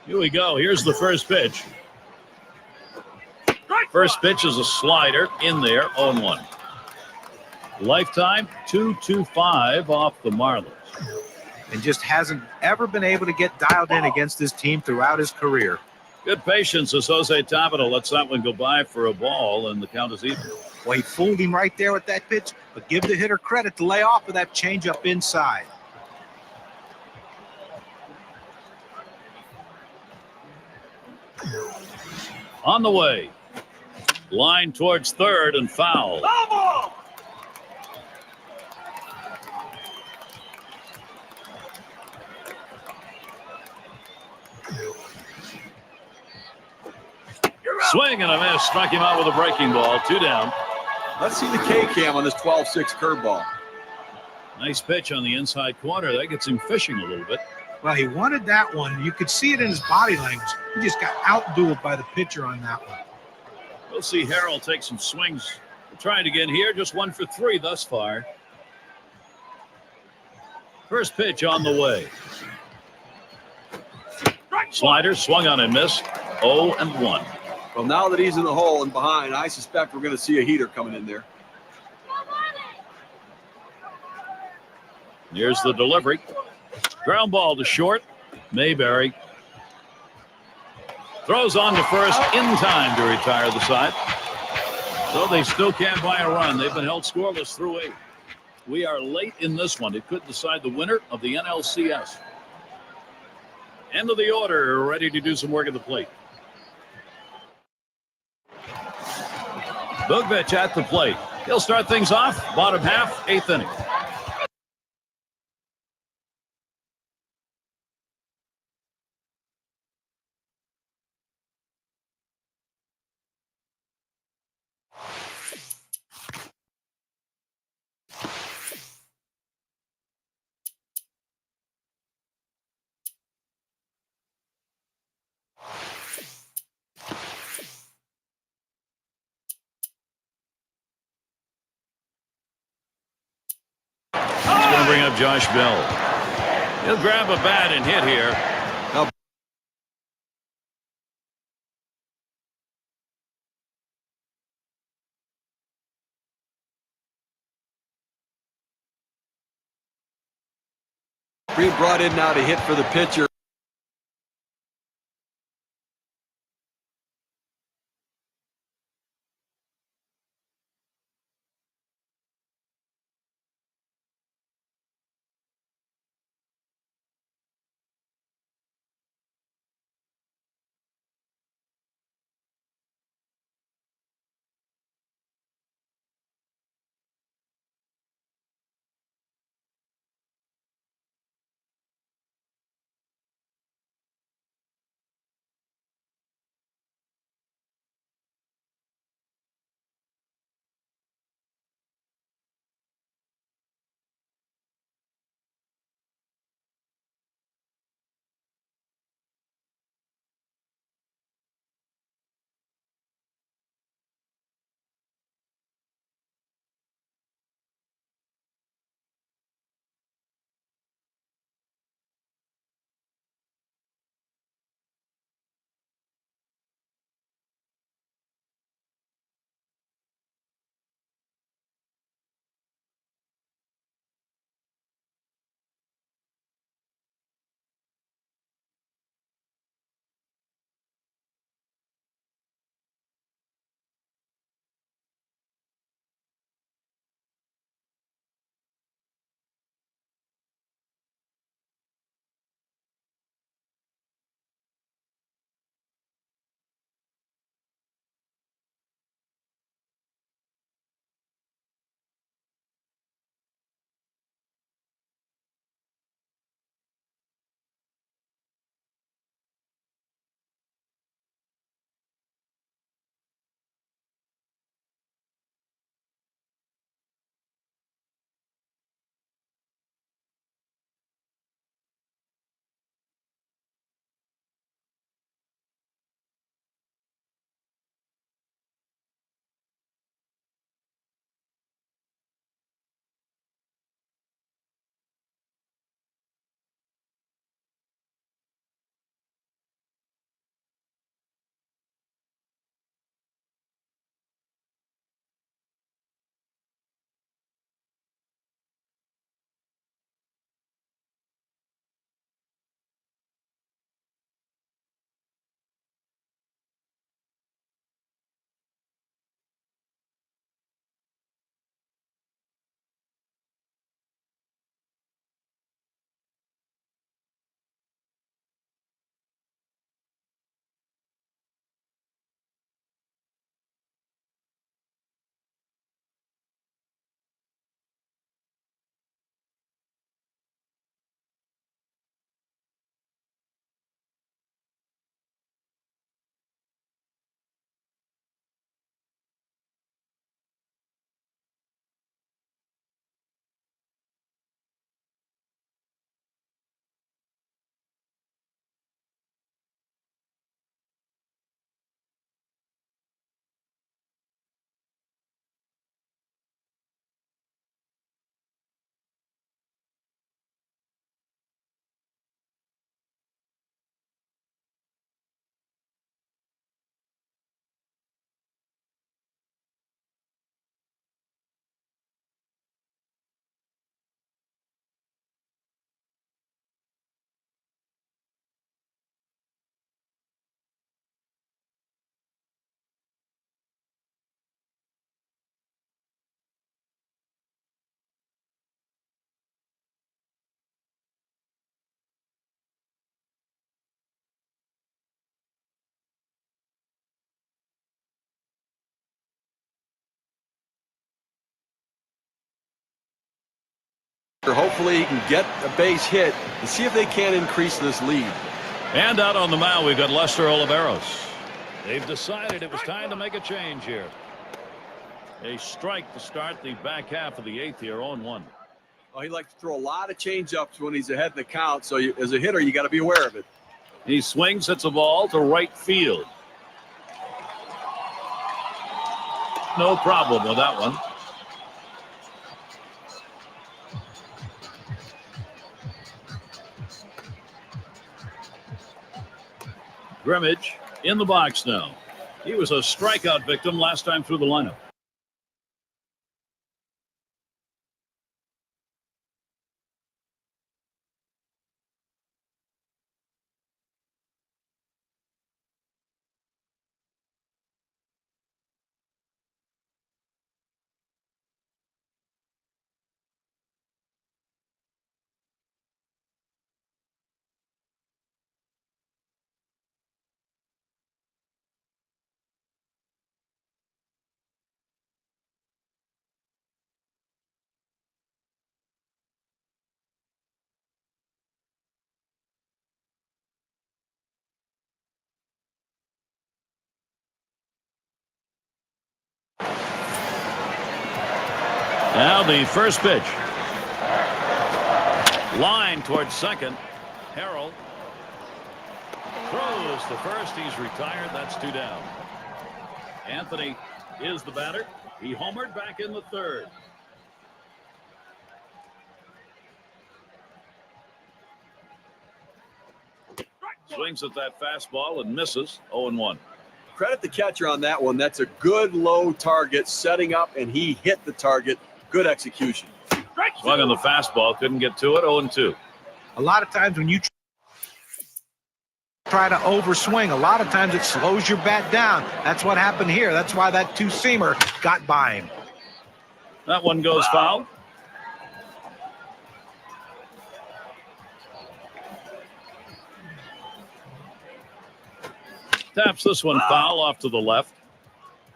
B: Here we go. Here's the first pitch. First pitch is a slider in there, 0-1. Lifetime 225 off the Marlins.
D: And just hasn't ever been able to get dialed in against this team throughout his career.
B: Good patience as Jose Tabita lets that one go by for a ball, and the count is even.
D: Well, he fooled him right there with that pitch, but give the hitter credit to lay off of that changeup inside.
B: On the way. Line towards third and foul. Swing and a miss. Struck him out with a breaking ball. 2 down.
C: Let's see the K-cam on this 12-6 curveball.
B: Nice pitch on the inside corner. That gets him fishing a little bit.
D: Well, he wanted that one. You could see it in his body language. He just got outdueled by the pitcher on that one.
B: We'll see Harrell take some swings. Trying to get here, just 1 for 3 thus far. First pitch on the way. Slider swung on and missed. 0-1.
C: Well, now that he's in the hole and behind, I suspect we're going to see a heater coming in there.
B: Here's the delivery. Ground ball to short. Mayberry throws on to first in time to retire the side. So they still can't buy a run. They've been held scoreless through 8. We are late in this one. It could decide the winner of the NLCS. End of the order, ready to do some work at the plate. Bogovich at the plate. He'll start things off. Bottom half, 8th inning. Bring up Josh Bell. He'll grab a bat and hit here.
C: Being brought in now to hit for the pitcher. Hopefully he can get a base hit and see if they can increase this lead.
B: And out on the mound, we've got Lester Oliveros. They've decided it was time to make a change here. A strike to start the back half of the 8th here, 0-1.
C: Well, he likes to throw a lot of change-ups when he's ahead in the count, so as a hitter, you got to be aware of it.
B: He swings, hits a ball to right field. No problem with that one. Grimmage in the box now. He was a strikeout victim last time through the lineup. Now the first pitch. Line towards second. Harrell throws to first. He's retired. That's 2 down. Anthony is the batter. He homered back in the 3rd. Swings at that fastball and misses. 0-1.
C: Credit the catcher on that one. That's a good low target setting up, and he hit the target. Good execution.
B: Swung on the fastball, couldn't get to it. 0-2.
D: A lot of times when you try to overswing, a lot of times it slows your bat down. That's what happened here. That's why that 2-seamer got by him.
B: That one goes foul. Taps this one foul off to the left.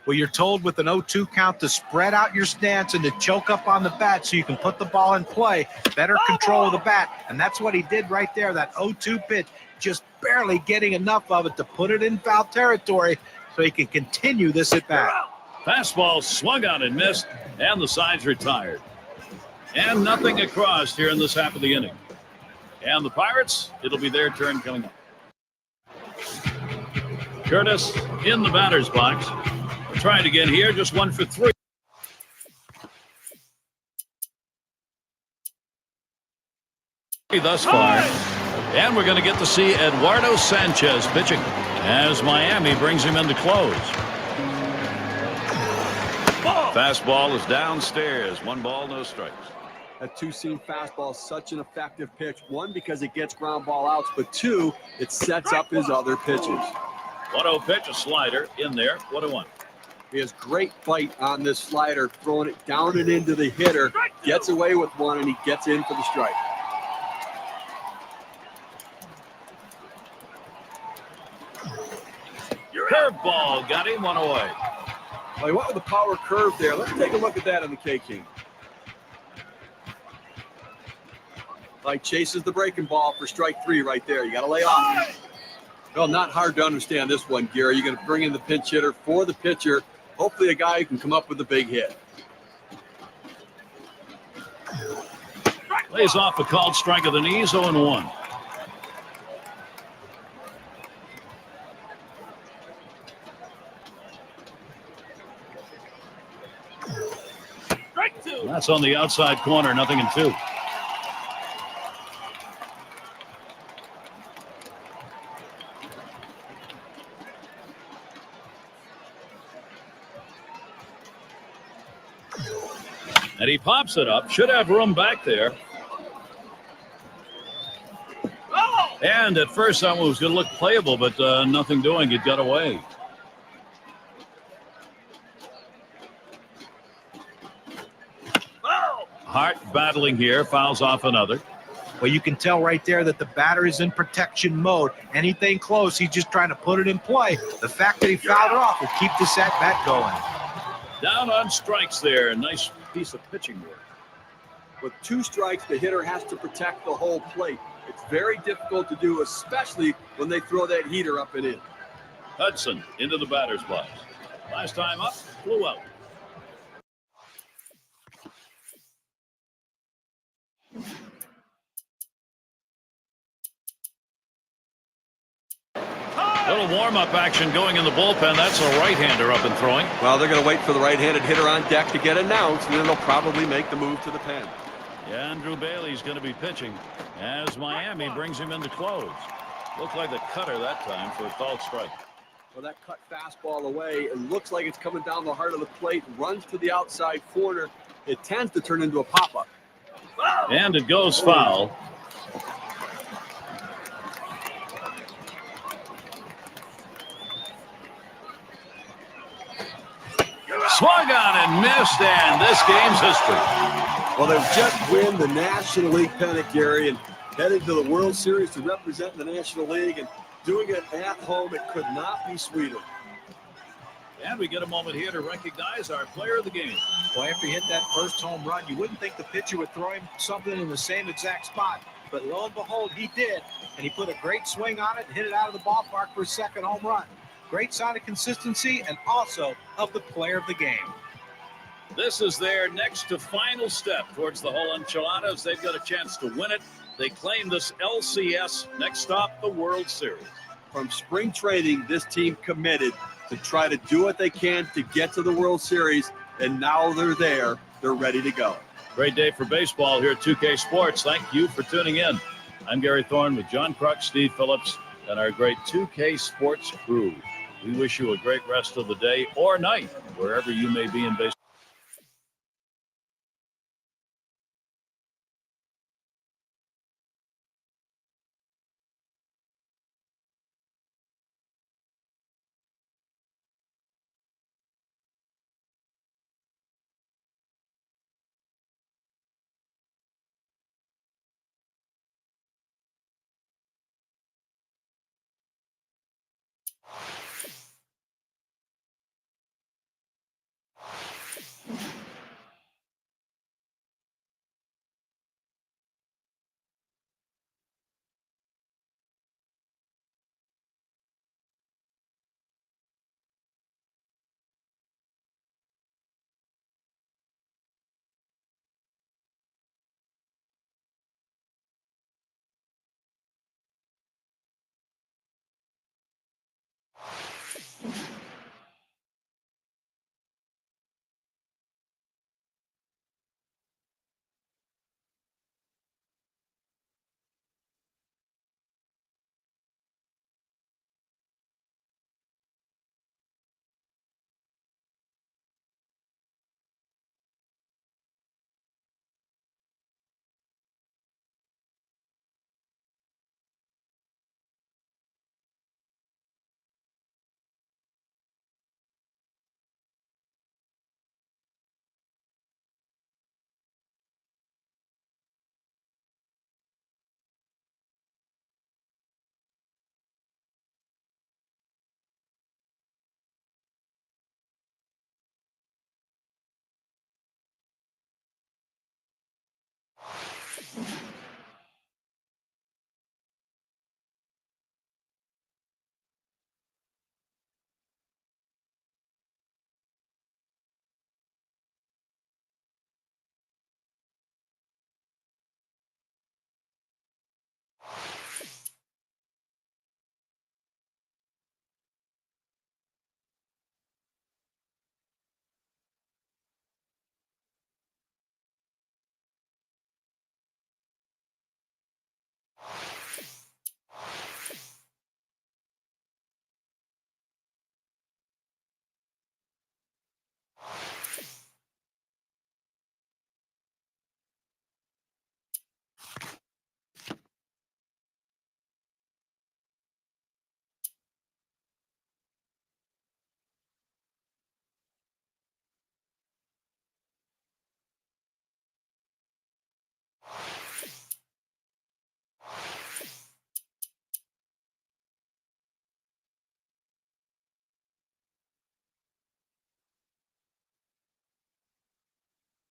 D: Well, you're told with an 0-2 count to spread out your stance and to choke up on the bat so you can put the ball in play. Better control of the bat. And that's what he did right there. That 0-2 pitch, just barely getting enough of it to put it in foul territory so he can continue this at bat.
B: Fastball swung on and missed, and the side's retired. And nothing across here in this half of the inning. And the Pirates, it'll be their turn coming up. Curtis in the batter's box. Trying again here, just 1 for 3. Thus far. And we're going to get to see Eduardo Sanchez pitching as Miami brings him in to close. Fastball is downstairs. 1 ball, no strikes.
C: That 2-seam fastball is such an effective pitch. 1, because it gets ground ball outs, but 2, it sets up his other pitches.
B: 1-0 pitch, a slider in there. 1-1.
C: He has great bite on this slider, throwing it down and into the hitter. Gets away with 1, and he gets in for the strike.
B: Curveball got him 1 away.
C: Well, he went with the power curve there. Let's take a look at that on the K-King. Like chases the breaking ball for strike 3 right there. You got to lay off. Well, not hard to understand this one, Gary. You're going to bring in the pinch hitter for the pitcher. Hopefully a guy who can come up with a big hit.
B: Lays off a called strike of the knees, 0-1. That's on the outside corner, 0-2. And he pops it up. Should have room back there. And at first, that one was going to look playable, but nothing doing. It got away. Hart battling here. Fouls off another.
D: Well, you can tell right there that the batter is in protection mode. Anything close, he's just trying to put it in play. The fact that he fouled it off will keep this at-bat going.
B: Down on strikes there. Nice piece of pitching work.
C: With 2 strikes, the hitter has to protect the whole plate. It's very difficult to do, especially when they throw that heater up and in.
B: Hudson into the batter's box. Last time up, flew out. Little warm-up action going in the bullpen. That's a right-hander up and throwing.
C: Well, they're going to wait for the right-handed hitter on deck to get announced, and then they'll probably make the move to the pen.
B: Yeah, Andrew Bailey's going to be pitching as Miami brings him in to close. Looked like the cutter that time for a called strike.
C: Well, that cut fastball away. It looks like it's coming down the heart of the plate, runs to the outside corner. It tends to turn into a pop-up.
B: And it goes foul. Swung on and missed, and this game's history.
C: Well, they've just win the National League pennant, Gary, and headed to the World Series to represent the National League, and doing it at home, it could not be sweeter.
B: And we get a moment here to recognize our player of the game.
D: Well, after he hit that first home run, you wouldn't think the pitcher would throw him something in the same exact spot. But lo and behold, he did. And he put a great swing on it and hit it out of the ballpark for his second home run. Great sign of consistency and also of the player of the game.
B: This is their next to final step towards the whole enchiladas. They've got a chance to win it. They claim this LCS. Next stop, the World Series.
C: From spring training, this team committed to try to do what they can to get to the World Series, and now they're there. They're ready to go.
B: Great day for baseball here at 2K Sports. Thank you for tuning in. I'm Gary Thorne with John Kruk, Steve Phillips, and our great 2K Sports crew. We wish you a great rest of the day or night, wherever you may be in baseball.